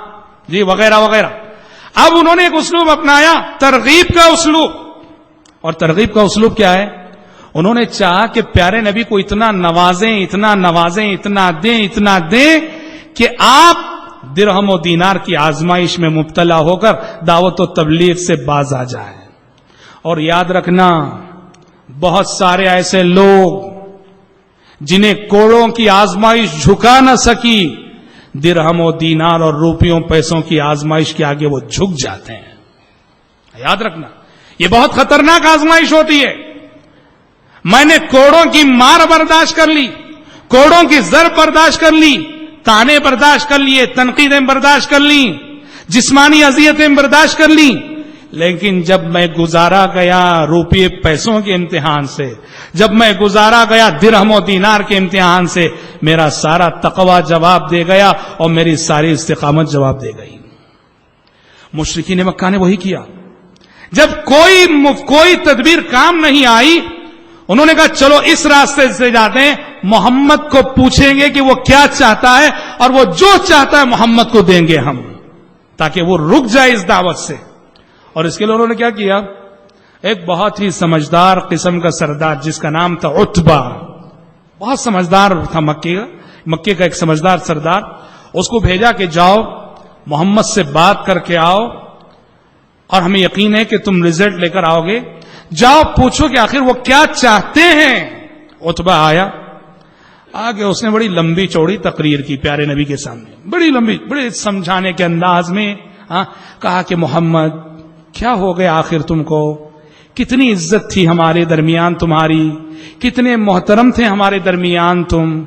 جی وغیرہ وغیرہ. اب انہوں نے ایک اسلوب اپنایا، ترغیب کا اسلوب. اور ترغیب کا اسلوب کیا ہے؟ انہوں نے چاہا کہ پیارے نبی کو اتنا نوازیں، اتنا دیں کہ آپ درہم و دینار کی آزمائش میں مبتلا ہو کر دعوت و تبلیغ سے باز آ جائیں. اور یاد رکھنا، بہت سارے ایسے لوگ جنہیں کوڑوں کی آزمائش جھکا نہ سکی، درہم و دینار اور روپیوں پیسوں کی آزمائش کے آگے وہ جھک جاتے ہیں. یاد رکھنا، یہ بہت خطرناک آزمائش ہوتی ہے. میں نے کوڑوں کی مار برداشت کر لی، کوڑوں کی ضرب برداشت کر لی، تانے برداشت کر لیے، تنقیدیں برداشت کر لی، جسمانی اذیتیں برداشت کر لی، لیکن جب میں گزارا گیا روپے پیسوں کے امتحان سے، جب میں گزارا گیا درہم و دینار کے امتحان سے، میرا سارا تقوی جواب دے گیا اور میری ساری استقامت جواب دے گئی. مشرکین مکہ نے وہی کیا. جب کوئی تدبیر کام نہیں آئی، انہوں نے کہا چلو اس راستے سے جاتے ہیں، محمد کو پوچھیں گے کہ وہ کیا چاہتا ہے، اور وہ جو چاہتا ہے محمد کو دیں گے ہم، تاکہ وہ رک جائے اس دعوت سے. اور اس کے لیے انہوں نے کیا کیا؟ ایک بہت ہی سمجھدار قسم کا سردار جس کا نام تھا عتبہ، بہت سمجھدار تھا، مکے کا ایک سمجھدار سردار. اس کو بھیجا کہ جاؤ محمد سے بات کر کے آؤ، اور ہمیں یقین ہے کہ تم رزلٹ لے کر آؤ گے. جاؤ پوچھو کہ آخر وہ کیا چاہتے ہیں. عتبہ آیا، آگے اس نے بڑی لمبی چوڑی تقریر کی پیارے نبی کے سامنے، بڑی لمبی، بڑے سمجھانے کے انداز میں کہا کہ محمد کیا ہو گیا آخر تم کو، کتنی عزت تھی ہمارے درمیان تمہاری، کتنے محترم تھے ہمارے درمیان تم،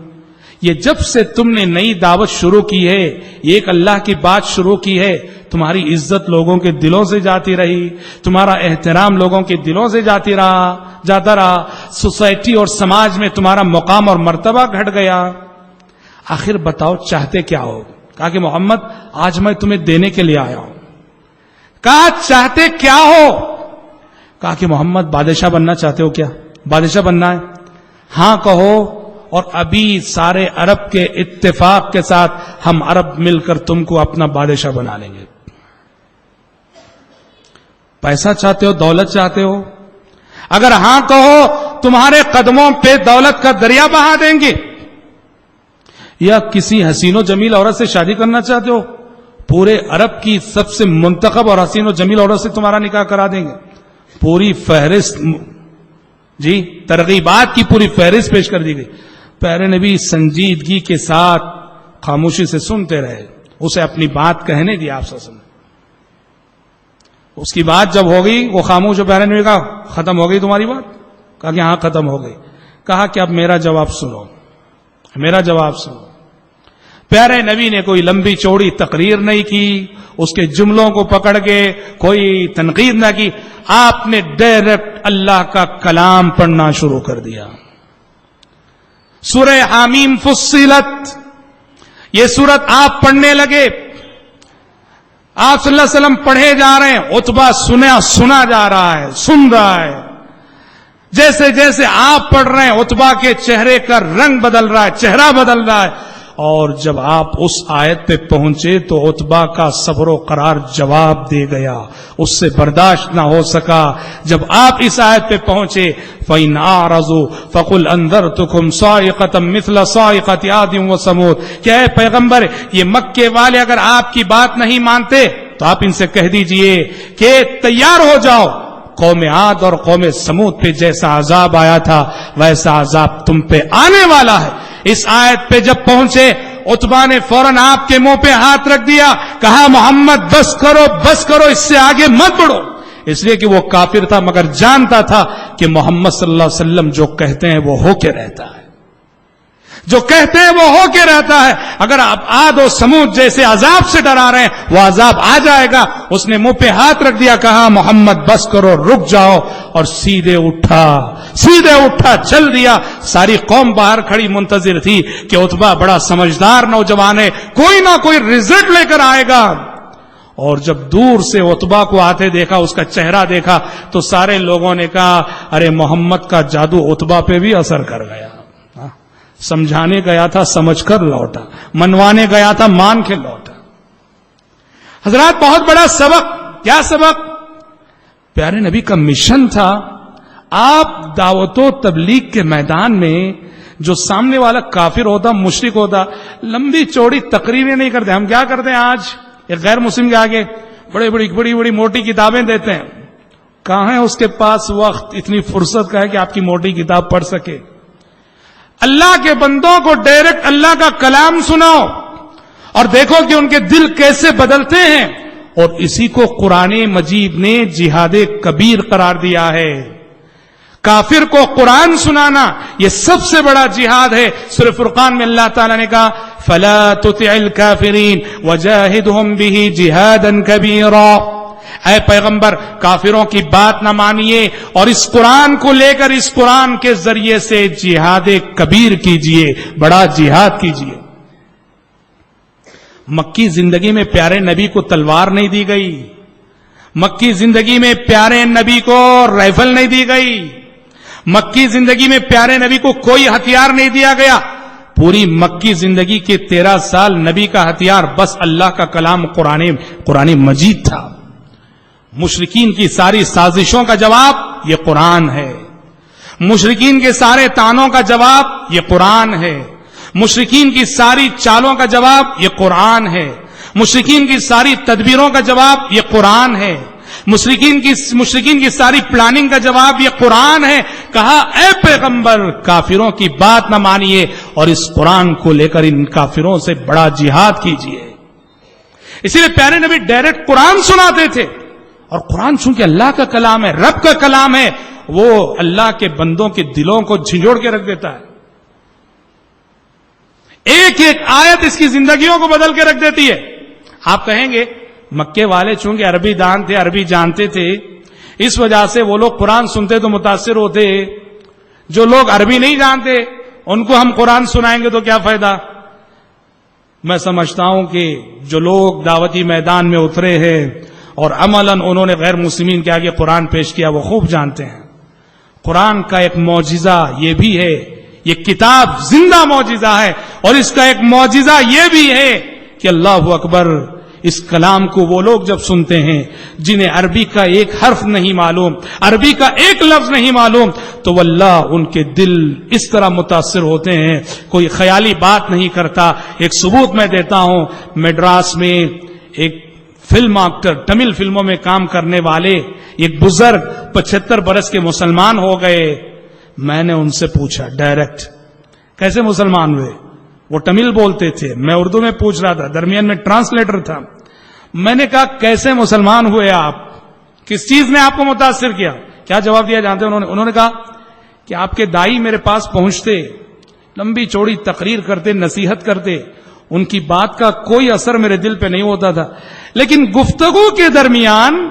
یہ جب سے تم نے نئی دعوت شروع کی ہے، ایک اللہ کی بات شروع کی ہے، تمہاری عزت لوگوں کے دلوں سے جاتی رہی، تمہارا احترام لوگوں کے دلوں سے جاتا رہا، سوسائٹی اور سماج میں تمہارا مقام اور مرتبہ گھٹ گیا. آخر بتاؤ چاہتے کیا ہو؟ کہا کہ محمد آج میں تمہیں دینے کے لیے آیا ہوں. کہا چاہتے کیا ہو؟ کہا کہ محمد بادشاہ بننا چاہتے ہو کیا؟ بادشاہ بننا ہے؟ ہاں کہو، اور ابھی سارے عرب کے اتفاق کے ساتھ ہم عرب مل کر تم کو اپنا بادشاہ بنا لیں گے. پیسہ چاہتے ہو، دولت چاہتے ہو؟ اگر ہاں کہو، تمہارے قدموں پہ دولت کا دریا بہا دیں گے. یا کسی حسین و جمیل عورت سے شادی کرنا چاہتے ہو؟ پورے عرب کی سب سے منتخب اور حسین و جمیل عورت سے تمہارا نکاح کرا دیں گے. پوری فہرست، جی ترغیبات کی پوری فہرست پیش کر دی گئی. پیارے نبی سنجیدگی کے ساتھ خاموشی سے سنتے رہے، اسے اپنی بات کہنے دی. آپ سے اس کی بات جب ہو گئی وہ خاموش، پیارے نبی کہا ختم ہو گئی تمہاری بات؟ کہا کہ ہاں ختم ہو گئی. کہا کہ اب میرا جواب سنو، میرا جواب سنو. پیارے نبی نے کوئی لمبی چوڑی تقریر نہیں کی، اس کے جملوں کو پکڑ کے کوئی تنقید نہ کی، آپ نے ڈائریکٹ اللہ کا کلام پڑھنا شروع کر دیا. سورہ حامیم فصلت، یہ سورت آپ پڑھنے لگے، آپ صلی اللہ علیہ وسلم پڑھے جا رہے ہیں، عتبہ سنا جا رہا ہے، سن رہا ہے. جیسے جیسے آپ پڑھ رہے ہیں عتبہ کے چہرے کا رنگ بدل رہا ہے، چہرہ بدل رہا ہے. اور جب آپ اس آیت پہ پہنچے تو عتبہ کا صبر و قرار جواب دے گیا، اس سے برداشت نہ ہو سکا. جب آپ اس آیت پہ پہنچے فَإِنْ أَعْرَضُوا فَقُلْ أَنذَرْتُكُمْ صَاعِقَةً مِثْلَ صَاعِقَةِ عَادٍ وَثَمُودَ، کہ اے پیغمبر یہ مکے والے اگر آپ کی بات نہیں مانتے تو آپ ان سے کہہ دیجئے کہ تیار ہو جاؤ، قوم عاد اور قوم سمود پہ جیسا عذاب آیا تھا ویسا عذاب تم پہ آنے والا ہے. اس آیت پہ جب پہنچے عتبہ نے فوراً آپ کے منہ پہ ہاتھ رکھ دیا، کہا محمد بس کرو بس کرو، اس سے آگے مت بڑھو. اس لیے کہ وہ کافر تھا مگر جانتا تھا کہ محمد صلی اللہ علیہ وسلم جو کہتے ہیں وہ ہو کے رہتا ہے، جو کہتے ہیں وہ ہو کے رہتا ہے. اگر آپ عاد و سمود جیسے عذاب سے ڈرا رہے ہیں وہ عذاب آ جائے گا. اس نے منہ پہ ہاتھ رکھ دیا، کہا محمد بس کرو رک جاؤ، اور سیدھے اٹھا چل دیا. ساری قوم باہر کھڑی منتظر تھی کہ عتبہ بڑا سمجھدار نوجوان ہے، کوئی نہ کوئی رزلٹ لے کر آئے گا. اور جب دور سے عتبہ کو آتے دیکھا، اس کا چہرہ دیکھا، تو سارے لوگوں نے کہا ارے محمد کا جادو عتبہ پہ بھی اثر کر گیا. سمجھانے گیا تھا سمجھ کر لوٹا، منوانے گیا تھا مان کے لوٹا. حضرات بہت بڑا سبق. کیا سبق؟ پیارے نبی کا مشن تھا. آپ دعوت و تبلیغ کے میدان میں جو سامنے والا کافر ہوتا، مشرک ہوتا، لمبی چوڑی تقریریں نہیں کرتے. ہم کیا کرتے ہیں آج؟ ایک غیر مسلم کے آگے بڑی موٹی کتابیں دیتے ہیں. کہاں ہے اس کے پاس وقت، اتنی فرصت کا ہے کہ آپ کی موٹی کتاب پڑھ سکے؟ اللہ کے بندوں کو ڈائریکٹ اللہ کا کلام سناؤ اور دیکھو کہ ان کے دل کیسے بدلتے ہیں. اور اسی کو قرآن مجید نے جہاد کبیر قرار دیا ہے. کافر کو قرآن سنانا یہ سب سے بڑا جہاد ہے. سورہ فرقان میں اللہ تعالیٰ نے کہا فَلَا تُطِعِ الْكَافِرِينَ وَجَاهِدْهُمْ بِهِ جِهَادًا كَبِيرًا. اے پیغمبر کافروں کی بات نہ مانیے اور اس قرآن کو لے کر اس قرآن کے ذریعے سے جہاد کبیر کیجئے، بڑا جہاد کیجئے. مکی زندگی میں پیارے نبی کو تلوار نہیں دی گئی، مکی زندگی میں پیارے نبی کو رائفل نہیں دی گئی، مکی زندگی میں پیارے نبی کو کوئی ہتھیار نہیں دیا گیا. پوری مکی زندگی کے 13 سال نبی کا ہتھیار بس اللہ کا کلام قرآن مجید تھا. مشرکین کی ساری سازشوں کا جواب یہ قرآن ہے، مشرکین کے سارے تانوں کا جواب یہ قرآن ہے، مشرکین کی ساری چالوں کا جواب یہ قرآن ہے، مشرکین کی ساری تدبیروں کا جواب یہ قرآن ہے، مشرکین کی ساری پلاننگ کا جواب یہ قرآن ہے. کہا اے پیغمبر کافروں کی بات نہ مانیے اور اس قرآن کو لے کر ان کافروں سے بڑا جہاد کیجیے. اسی لیے پیارے نبی ڈائریکٹ قرآن سناتے تھے. اور قرآن چونکہ اللہ کا کلام ہے، رب کا کلام ہے، وہ اللہ کے بندوں کے دلوں کو جھنجھوڑ کے رکھ دیتا ہے. ایک ایک آیت اس کی زندگیوں کو بدل کے رکھ دیتی ہے. آپ کہیں گے مکے والے چونکہ عربی دان تھے، عربی جانتے تھے، اس وجہ سے وہ لوگ قرآن سنتے تو متاثر ہوتے. جو لوگ عربی نہیں جانتے ان کو ہم قرآن سنائیں گے تو کیا فائدہ؟ میں سمجھتا ہوں کہ جو لوگ دعوتی میدان میں اترے ہیں اور عملاً انہوں نے غیر مسلمین کے آگے قرآن پیش کیا، وہ خوب جانتے ہیں قرآن کا ایک معجزہ یہ بھی ہے، یہ کتاب زندہ معجزہ ہے، اور اس کا ایک معجزہ یہ بھی ہے کہ اللہ اکبر، اس کلام کو وہ لوگ جب سنتے ہیں جنہیں عربی کا ایک حرف نہیں معلوم، عربی کا ایک لفظ نہیں معلوم، تو واللہ ان کے دل اس طرح متاثر ہوتے ہیں، کوئی خیالی بات نہیں کرتا. ایک ثبوت میں دیتا ہوں، میڈراس میں ایک فلم ایکٹر، تمل فلموں میں کام کرنے والے ایک بزرگ 75 برس کے مسلمان ہو گئے. میں نے ان سے پوچھا ڈائریکٹ کیسے مسلمان ہوئے؟ وہ تمل بولتے تھے، میں اردو میں پوچھ رہا تھا، درمیان میں ٹرانسلیٹر تھا. میں نے کہا کیسے مسلمان ہوئے آپ؟ کس چیز نے آپ کو متاثر کیا؟ کیا جواب دیا جانتے ہیں انہوں نے کہا کہ آپ کے دائی میرے پاس پہنچتے، لمبی چوڑی تقریر کرتے، نصیحت کرتے، ان کی بات کا کوئی اثر میرے دل پہ نہیں ہوتا تھا، لیکن گفتگو کے درمیان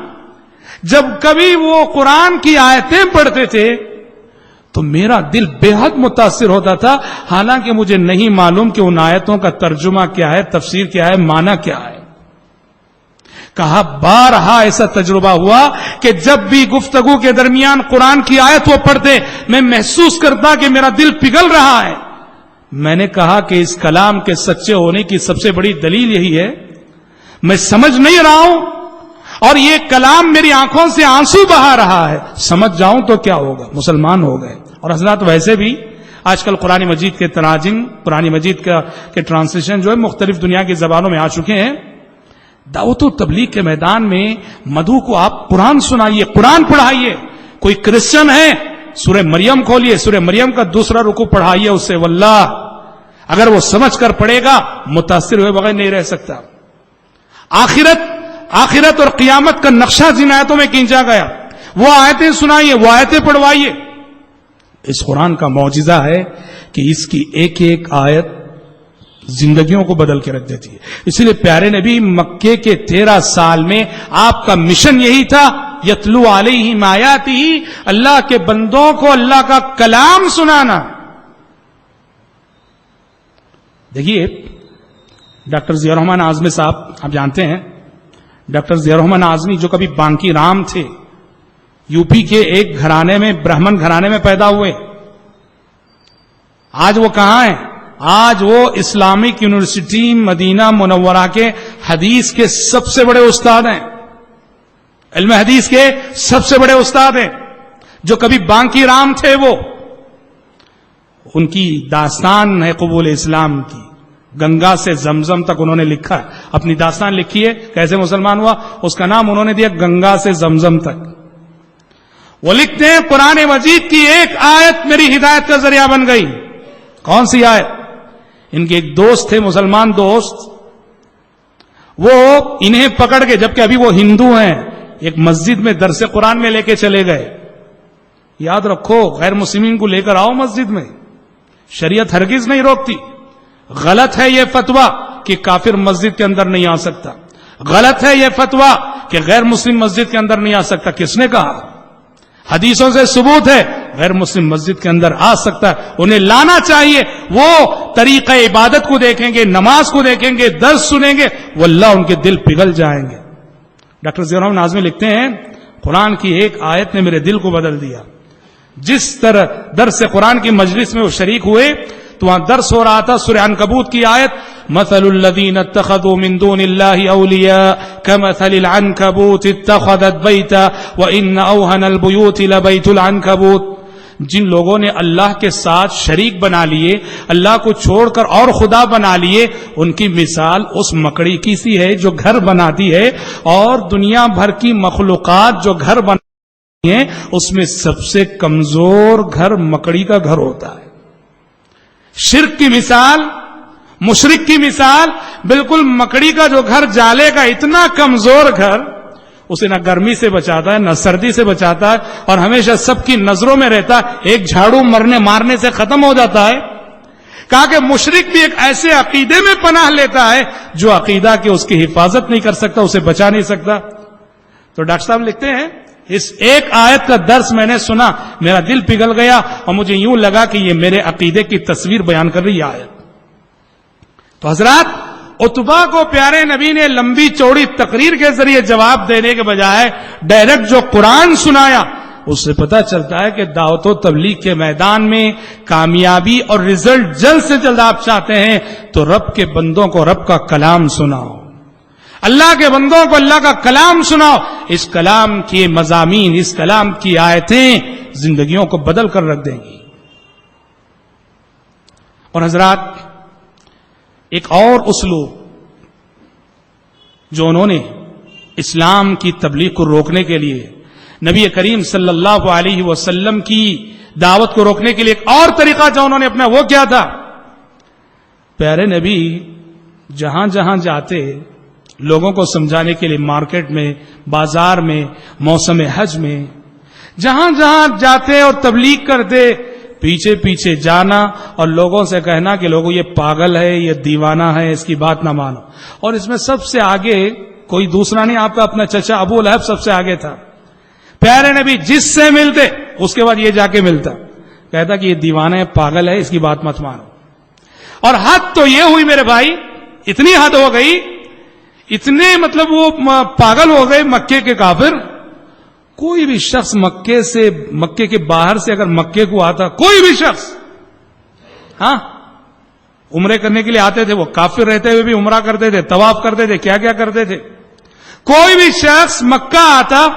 جب کبھی وہ قرآن کی آیتیں پڑھتے تھے تو میرا دل بے حد متاثر ہوتا تھا، حالانکہ مجھے نہیں معلوم کہ ان آیتوں کا ترجمہ کیا ہے، تفسیر کیا ہے، معنی کیا ہے۔ کہا بارہا ایسا تجربہ ہوا کہ جب بھی گفتگو کے درمیان قرآن کی آیت وہ پڑھتے، میں محسوس کرتا کہ میرا دل پگھل رہا ہے۔ میں نے کہا کہ اس کلام کے سچے ہونے کی سب سے بڑی دلیل یہی ہے، میں سمجھ نہیں رہا ہوں اور یہ کلام میری آنکھوں سے آنسو بہا رہا ہے، سمجھ جاؤں تو کیا ہوگا، مسلمان ہو گئے۔ اور حضرات ویسے بھی آج کل قرآن مجید کے تراجم، قرآن مجید کے ٹرانسلیشن جو ہے مختلف دنیا کی زبانوں میں آ چکے ہیں۔ دعوت و تبلیغ کے میدان میں مدعو کو آپ قرآن سنائیے، قرآن پڑھائیے۔ کوئی کرسچن ہے، سورہ مریم کھولیے، سورہ مریم کا دوسرا رکوع پڑھائیے اسے، واللہ اگر وہ سمجھ کر پڑھے گا متاثر ہوئے بغیر نہیں رہ سکتا۔ آخرت اور قیامت کا نقشہ جن آیتوں میں کھینچا گیا، وہ آیتیں سنائیے، وہ آیتیں پڑھوائیے۔ اس قرآن کا معجزہ ہے کہ اس کی ایک ایک آیت زندگیوں کو بدل کے رکھ دیتی ہے۔ اسی لیے پیارے نبی مکے کے 13 سال میں آپ کا مشن یہی تھا، یتلو علیہم آیاتہ، اللہ کے بندوں کو اللہ کا کلام سنانا۔ دیکھیے ڈاکٹر ضیاء الرحمن اعظمی صاحب، آپ جانتے ہیں ڈاکٹر ضیاء الرحمن اعظمی جو کبھی بانکی رام تھے، یو پی کے ایک گھرانے میں، برہمن گھرانے میں پیدا ہوئے۔ آج وہ کہاں ہیں؟ آج وہ اسلامک یونیورسٹی مدینہ منورہ کے حدیث کے سب سے بڑے استاد ہیں، علم حدیث کے سب سے بڑے استاد ہیں۔ جو کبھی بانکی رام تھے، وہ ان کی داستان ہے قبول اسلام کی، گنگا سے زمزم تک انہوں نے لکھا ہے، اپنی داستان لکھی ہے کیسے مسلمان ہوا، اس کا نام انہوں نے دیا گنگا سے زمزم تک۔ وہ لکھتے ہیں قرآن مجید کی ایک آیت میری ہدایت کا ذریعہ بن گئی۔ کون سی آیت؟ ان کے ایک دوست تھے، مسلمان دوست، وہ انہیں پکڑ کے، جبکہ ابھی وہ ہندو ہیں، ایک مسجد میں درس قرآن میں لے کے چلے گئے۔ یاد رکھو، غیر مسلمین کو لے کر آؤ مسجد میں، شریعت ہرگز نہیں روکتی۔ غلط ہے یہ فتویٰ کہ کافر مسجد کے اندر نہیں آ سکتا، غلط ہے یہ فتویٰ کہ غیر مسلم مسجد کے اندر نہیں آ سکتا۔ کس نے کہا؟ حدیثوں سے ثبوت ہے غیر مسلم مسجد کے اندر آ سکتا ہے، انہیں لانا چاہیے۔ وہ طریقہ عبادت کو دیکھیں گے، نماز کو دیکھیں گے، درس سنیں گے، واللہ ان کے دل پگھل جائیں گے۔ ڈاکٹر ضیاء الرحمن اعظمی لکھتے ہیں قرآن کی ایک آیت نے میرے دل کو بدل دیا۔ جس طرح درس قرآن کی مجلس میں وہ شریک ہوئے تو وہاں درس ہو رہا تھا سورہ عنکبوت کی آیت، مثل الذین اتخذوا من دون اللہ اولیاء کمثل العنکبوت اتخذت بیتا وان اوہن البیوت لبیت العنکبوت۔ جن لوگوں نے اللہ کے ساتھ شریک بنا لیے، اللہ کو چھوڑ کر اور خدا بنا لیے، ان کی مثال اس مکڑی کی سی ہے جو گھر بناتی ہے، اور دنیا بھر کی مخلوقات جو گھر بناتی ہیں اس میں سب سے کمزور گھر مکڑی کا گھر ہوتا ہے۔ شرک کی مثال، مشرک کی مثال، بالکل مکڑی کا جو گھر جالے کا اتنا کمزور گھر، اسے نہ گرمی سے بچاتا ہے نہ سردی سے بچاتا ہے، اور ہمیشہ سب کی نظروں میں رہتا ہے، ایک جھاڑو مارنے سے ختم ہو جاتا ہے۔ کہا کہ مشرک بھی ایک ایسے عقیدے میں پناہ لیتا ہے جو عقیدہ کی اس کی حفاظت نہیں کر سکتا، اسے بچا نہیں سکتا۔ تو ڈاکٹر صاحب لکھتے ہیں اس ایک آیت کا درس میں نے سنا، میرا دل پگھل گیا اور مجھے یوں لگا کہ یہ میرے عقیدے کی تصویر بیان کر رہی ہے آیت۔ تو حضرات، عتبہ کو پیارے نبی نے لمبی چوڑی تقریر کے ذریعے جواب دینے کے بجائے ڈائریکٹ جو قرآن سنایا، اس سے پتہ چلتا ہے کہ دعوت و تبلیغ کے میدان میں کامیابی اور رزلٹ جلد سے جلد آپ چاہتے ہیں تو رب کے بندوں کو رب کا کلام سناؤ، اللہ کے بندوں کو اللہ کا کلام سناؤ۔ اس کلام کے مضامین، اس کلام کی آیتیں زندگیوں کو بدل کر رکھ دیں گی۔ اور حضرات، ایک اور اسلوب جو انہوں نے اسلام کی تبلیغ کو روکنے کے لیے، نبی کریم صلی اللہ علیہ وسلم کی دعوت کو روکنے کے لیے ایک اور طریقہ جو انہوں نے اپنا، وہ کیا تھا؟ پیارے نبی جہاں جہاں جاتے لوگوں کو سمجھانے کے لیے، مارکیٹ میں، بازار میں، موسم حج میں، جہاں جہاں جاتے اور تبلیغ کرتے، پیچھے پیچھے جانا اور لوگوں سے کہنا کہ لوگوں یہ پاگل ہے، یہ دیوانہ ہے، اس کی بات نہ مانو۔ اور اس میں سب سے آگے کوئی دوسرا نہیں، آپ کا اپنا چچا ابو لہب سب سے آگے تھا۔ پیارے نبی جس سے ملتے اس کے بعد یہ جا کے ملتا، کہتا کہ یہ دیوانہ ہے، پاگل ہے، اس کی بات مت مانو. اور حد تو یہ ہوئی میرے بھائی، اتنی حد ہو گئی، اتنے مطلب وہ پاگل ہو گئے مکے کے کافر. کوئی بھی شخص مکے کے باہر سے اگر مکے کو آتا، کوئی بھی شخص ہاں عمرے کرنے کے لیے آتے تھے، وہ کافر رہتے ہوئے بھی عمرہ کرتے تھے، طواف کرتے تھے، کیا کیا کرتے تھے. کوئی بھی شخص مکہ آتا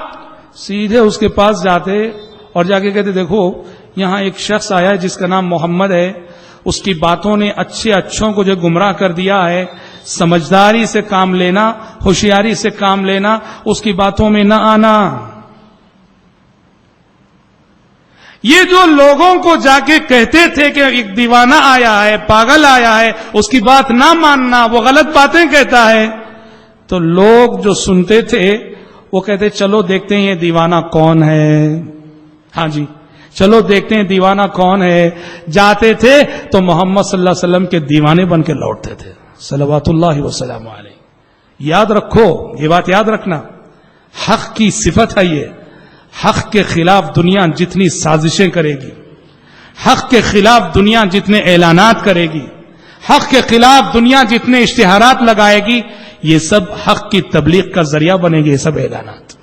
سیدھے اس کے پاس جاتے اور جا کے کہتے دیکھو یہاں ایک شخص آیا ہے جس کا نام محمد ہے، اس کی باتوں نے اچھوں کو جو گمراہ کر دیا ہے. سمجھداری سے کام لینا، ہوشیاری سے کام لینا، اس کی باتوں میں نہ آنا. یہ جو لوگوں کو جا کے کہتے تھے کہ ایک دیوانہ آیا ہے، پاگل آیا ہے، اس کی بات نہ ماننا، وہ غلط باتیں کہتا ہے، تو لوگ جو سنتے تھے وہ کہتے چلو دیکھتے ہیں یہ دیوانہ کون ہے. ہاں جی چلو دیکھتے ہیں دیوانہ کون ہے. جاتے تھے تو محمد صلی اللہ علیہ وسلم کے دیوانے بن کے لوٹتے تھے صلوات اللہ وسلم علیہ. یاد رکھو، یہ بات یاد رکھنا، حق کی صفت ہے یہ. حق کے خلاف دنیا جتنی سازشیں کرے گی، حق کے خلاف دنیا جتنے اعلانات کرے گی، حق کے خلاف دنیا جتنے اشتہارات لگائے گی، یہ سب حق کی تبلیغ کا ذریعہ بنے گی. یہ سب اعلانات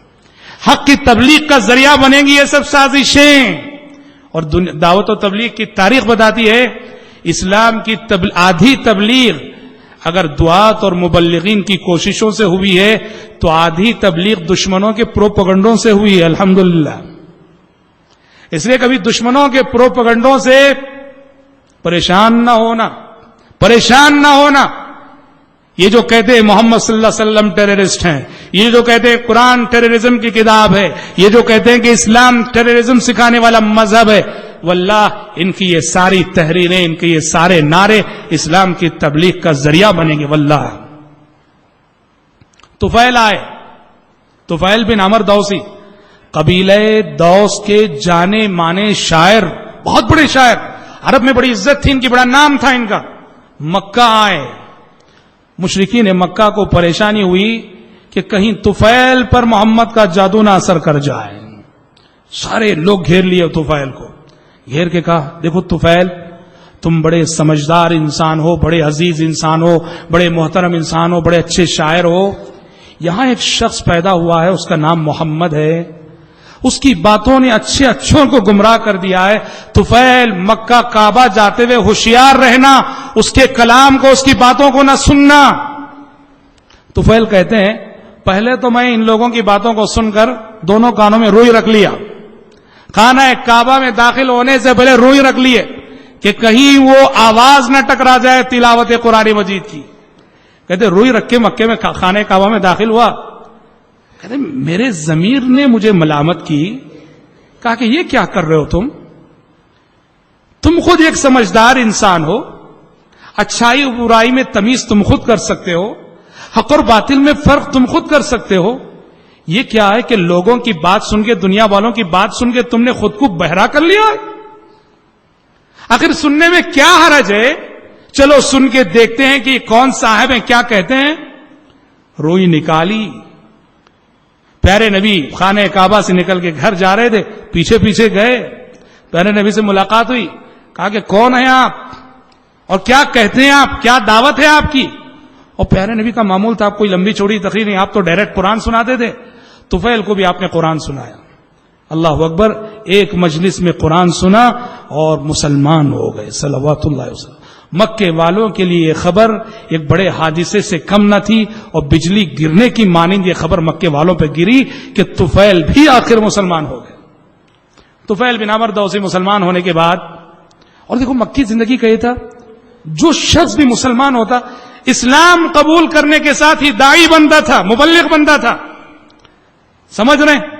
حق کی تبلیغ کا ذریعہ بنے گی، یہ سب سازشیں. اور دعوت و تبلیغ کی تاریخ بتاتی ہے اسلام کی آدھی تبلیغ اگر دعات اور مبلغین کی کوششوں سے ہوئی ہے تو آدھی تبلیغ دشمنوں کے پروپیگنڈوں سے ہوئی ہے. الحمدللہ. اس لیے کبھی دشمنوں کے پروپیگنڈوں سے پریشان نہ ہونا. یہ جو کہتے ہیں محمد صلی اللہ علیہ وسلم ٹیررسٹ ہیں، یہ جو کہتے ہیں قرآن ٹیررزم کی کتاب ہے، یہ جو کہتے ہیں کہ اسلام ٹیررزم سکھانے والا مذہب ہے، واللہ ان کی یہ ساری تحریریں، ان کے یہ سارے نعرے اسلام کی تبلیغ کا ذریعہ بنیں گے. واللہ. طفیل بن عمرو دوسی، قبیلہ دوس کے جانے مانے شاعر، بہت بڑے شاعر، عرب میں بڑی عزت تھی ان کی، بڑا نام تھا ان کا. مکہ آئے. مشرکین مکہ کو پریشانی ہوئی کہ کہیں طفیل پر محمد کا جادو نہ اثر کر جائے. سارے لوگ گھیر لیے طفیل کو. گھیر کے کہا دیکھو طفیل، تم بڑے سمجھدار انسان ہو، بڑے عزیز انسان ہو، بڑے محترم انسان ہو، بڑے اچھے شاعر ہو. یہاں ایک شخص پیدا ہوا ہے، اس کا نام محمد ہے، اس کی باتوں نے اچھوں کو گمراہ کر دیا ہے. طفیل مکہ کعبہ جاتے ہوئے ہوشیار رہنا، اس کے کلام کو، اس کی باتوں کو نہ سننا. طفیل کہتے ہیں پہلے تو میں ان لوگوں کی باتوں کو سن کر دونوں کانوں میں روئی رکھ لیا. خانہ کعبہ میں داخل ہونے سے پہلے روئی رکھ لیے کہ کہیں وہ آواز نہ ٹکرا جائے تلاوت قرآن مجید کی. کہتے روئی رکھ کے مکے میں خانہ کعبہ میں داخل ہوا. کہتے میرے ضمیر نے مجھے ملامت کی، کہا کہ یہ کیا کر رہے ہو تم خود ایک سمجھدار انسان ہو، اچھائی و برائی میں تمیز تم خود کر سکتے ہو، حق اور باطل میں فرق تم خود کر سکتے ہو. یہ کیا ہے کہ لوگوں کی بات سن کے، دنیا والوں کی بات سن کے تم نے خود کو بہرا کر لیا ہے؟ آخر سننے میں کیا حرج ہے؟ چلو سن کے دیکھتے ہیں کہ کون صاحب ہیں، کیا کہتے ہیں. روئی نکالی. پیارے نبی خانہ کعبہ سے نکل کے گھر جا رہے تھے، پیچھے گئے، پیارے نبی سے ملاقات ہوئی. کہا کہ کون ہیں آپ اور کیا کہتے ہیں آپ، کیا دعوت ہے آپ کی؟ اور پیارے نبی کا معمول تھا، آپ کوئی لمبی چوڑی تقریر نہیں، آپ تو ڈائریکٹ قرآن سناتے تھے. طفیل کو بھی آپ نے قرآن سنایا. اللہ اکبر. ایک مجلس میں قرآن سنا اور مسلمان ہو گئے صلوات اللہ وسلم. مکے والوں کے لیے یہ خبر ایک بڑے حادثے سے کم نہ تھی، اور بجلی گرنے کی مانند یہ خبر مکے والوں پہ گری کہ طفیل بھی آخر مسلمان ہو گئے. طفیل بن عمرو دوسی مسلمان ہونے کے بعد، اور دیکھو مکی زندگی کا یہ تھا، جو شخص بھی مسلمان ہوتا اسلام قبول کرنے کے ساتھ ہی داعی بنتا تھا، مبلغ بنتا تھا. سمجھ رہے ہیں؟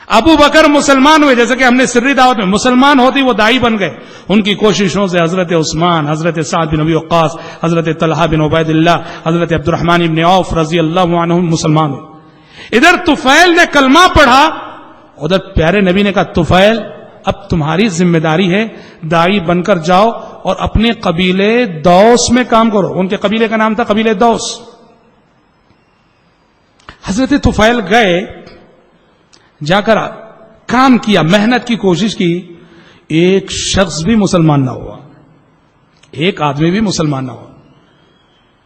ابو بکر مسلمان ہوئے، جیسے کہ ہم نے سری دعوت میں مسلمان ہوتے وہ داعی بن گئے. ان کی کوششوں سے حضرت عثمان، حضرت سعد بن ابی وقاص، حضرت طلحہ بن عبید اللہ، حضرت عبد الرحمن بن عوف رضی اللہ عنہم مسلمان ہوئے. ادھر طفیل نے کلمہ پڑھا، ادھر پیارے نبی نے کہا طفیل اب تمہاری ذمہ داری ہے، داعی بن کر جاؤ اور اپنے قبیلے دوس میں کام کرو. ان کے قبیلے کا نام تھا قبیلے دوس. حضرت طفیل گئے، جا کر کام کیا، محنت کی کوشش کی. ایک شخص بھی مسلمان نہ ہوا, ایک آدمی بھی مسلمان نہ ہوا.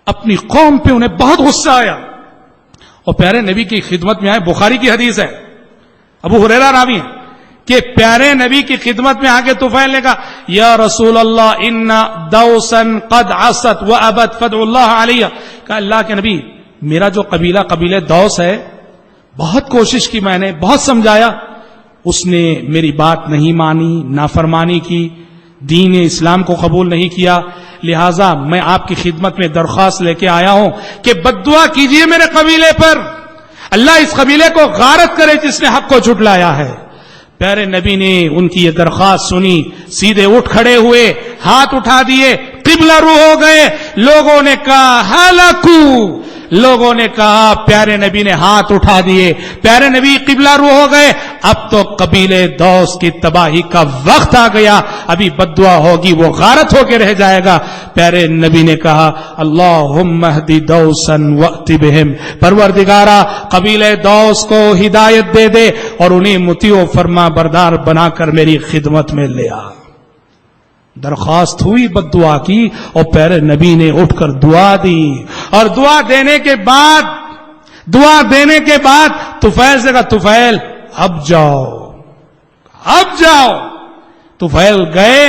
اپنی قوم پہ انہیں بہت غصہ آیا اور پیارے نبی کی خدمت میں آئے. بخاری کی حدیث ہے, ابو ہریرہ راوی ہے کہ پیارے نبی کی خدمت میں آ کے طفیل نے کہا یا رسول اللہ ان دوسا قد عصت وابت فادع اللہ علیہ. کہا اللہ کے نبی, میرا جو قبیلہ دوس ہے, بہت کوشش کی میں نے, بہت سمجھایا, اس نے میری بات نہیں مانی, نافرمانی کی, دین اسلام کو قبول نہیں کیا. لہذا میں آپ کی خدمت میں درخواست لے کے آیا ہوں کہ بددعا کیجئے میرے قبیلے پر, اللہ اس قبیلے کو غارت کرے جس نے حق کو جھٹلایا ہے. پیارے نبی نے ان کی یہ درخواست سنی, سیدھے اٹھ کھڑے ہوئے, ہاتھ اٹھا دیے, قبلہ رو ہو گئے. لوگوں نے کہا ہلاکو, لوگوں نے کہا پیارے نبی نے ہاتھ اٹھا دیے, پیارے نبی قبلہ رو ہو گئے. اب تو قبیلے دوس کی تباہی کا وقت آ گیا, ابھی بددعا ہوگی وہ غارت ہو کے رہ جائے گا. پیارے نبی نے کہا اللہم اہدی دوسا وأت بہم, پروردگارا قبیلے دوس کو ہدایت دے دے اور انہیں مطیع و فرما بردار بنا کر میری خدمت میں لے آ. درخواست ہوئی بددعا کی اور پیارے نبی نے اٹھ کر دعا دی, اور دعا دینے کے بعد طفیل سے کہا طفیل اب جاؤ. طفیل گئے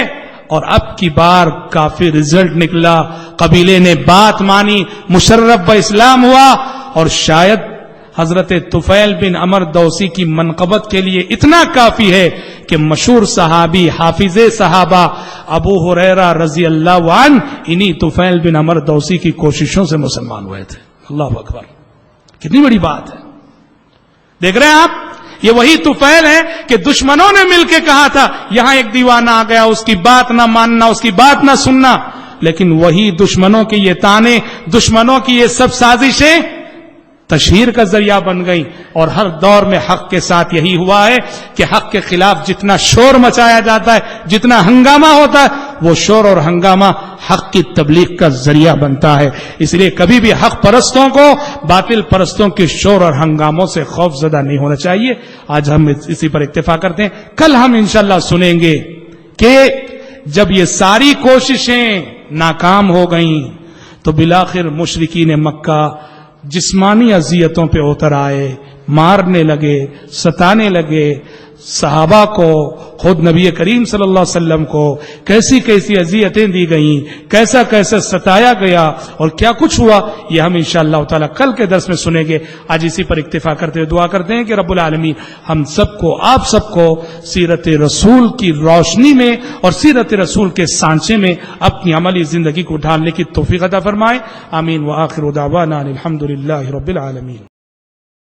اور اب کی بار کافی رزلٹ نکلا. قبیلے نے بات مانی, مشرف با اسلام ہوا, اور شاید حضرت طفیل بن عمر دوسی کی منقبت کے لیے اتنا کافی ہے کہ مشہور صحابی حافظ صحابہ ابو ہریرہ رضی اللہ عنہ انہی طفیل بن عمر دوسی کی کوششوں سے مسلمان ہوئے تھے. اللہ اکبر, کتنی بڑی بات ہے. دیکھ رہے ہیں آپ, یہ وہی طفیل ہے کہ دشمنوں نے مل کے کہا تھا یہاں ایک دیوانہ آ گیا, اس کی بات نہ ماننا, اس کی بات نہ سننا. لیکن وہی دشمنوں کے یہ تانے, دشمنوں کی یہ سب سازشیں تشہیر کا ذریعہ بن گئی. اور ہر دور میں حق کے ساتھ یہی ہوا ہے کہ حق کے خلاف جتنا شور مچایا جاتا ہے, جتنا ہنگامہ ہوتا ہے, وہ شور اور ہنگامہ حق کی تبلیغ کا ذریعہ بنتا ہے. اس لیے کبھی بھی حق پرستوں کو باطل پرستوں کے شور اور ہنگاموں سے خوف زدہ نہیں ہونا چاہیے. آج ہم اسی پر اکتفا کرتے ہیں. کل ہم انشاءاللہ سنیں گے کہ جب یہ ساری کوششیں ناکام ہو گئیں تو بالآخر مشرکین مکہ جسمانی اذیتوں پہ اتر آئے, مارنے لگے, ستانے لگے صحابہ کو. خود نبی کریم صلی اللہ علیہ وسلم کو کیسی کیسی اذیتیں دی گئیں, کیسا کیسا ستایا گیا, اور کیا کچھ ہوا, یہ ہم انشاءاللہ تعالی کل کے درس میں سنیں گے. آج اسی پر اکتفا کرتے ہوئے دعا کرتے ہیں کہ رب العالمین ہم سب کو, آپ سب کو سیرت رسول کی روشنی میں اور سیرت رسول کے سانچے میں اپنی عملی زندگی کو ڈھالنے کی توفیق عطا فرمائے. آمین. وآخر دعوانا الحمدللہ رب العالمین.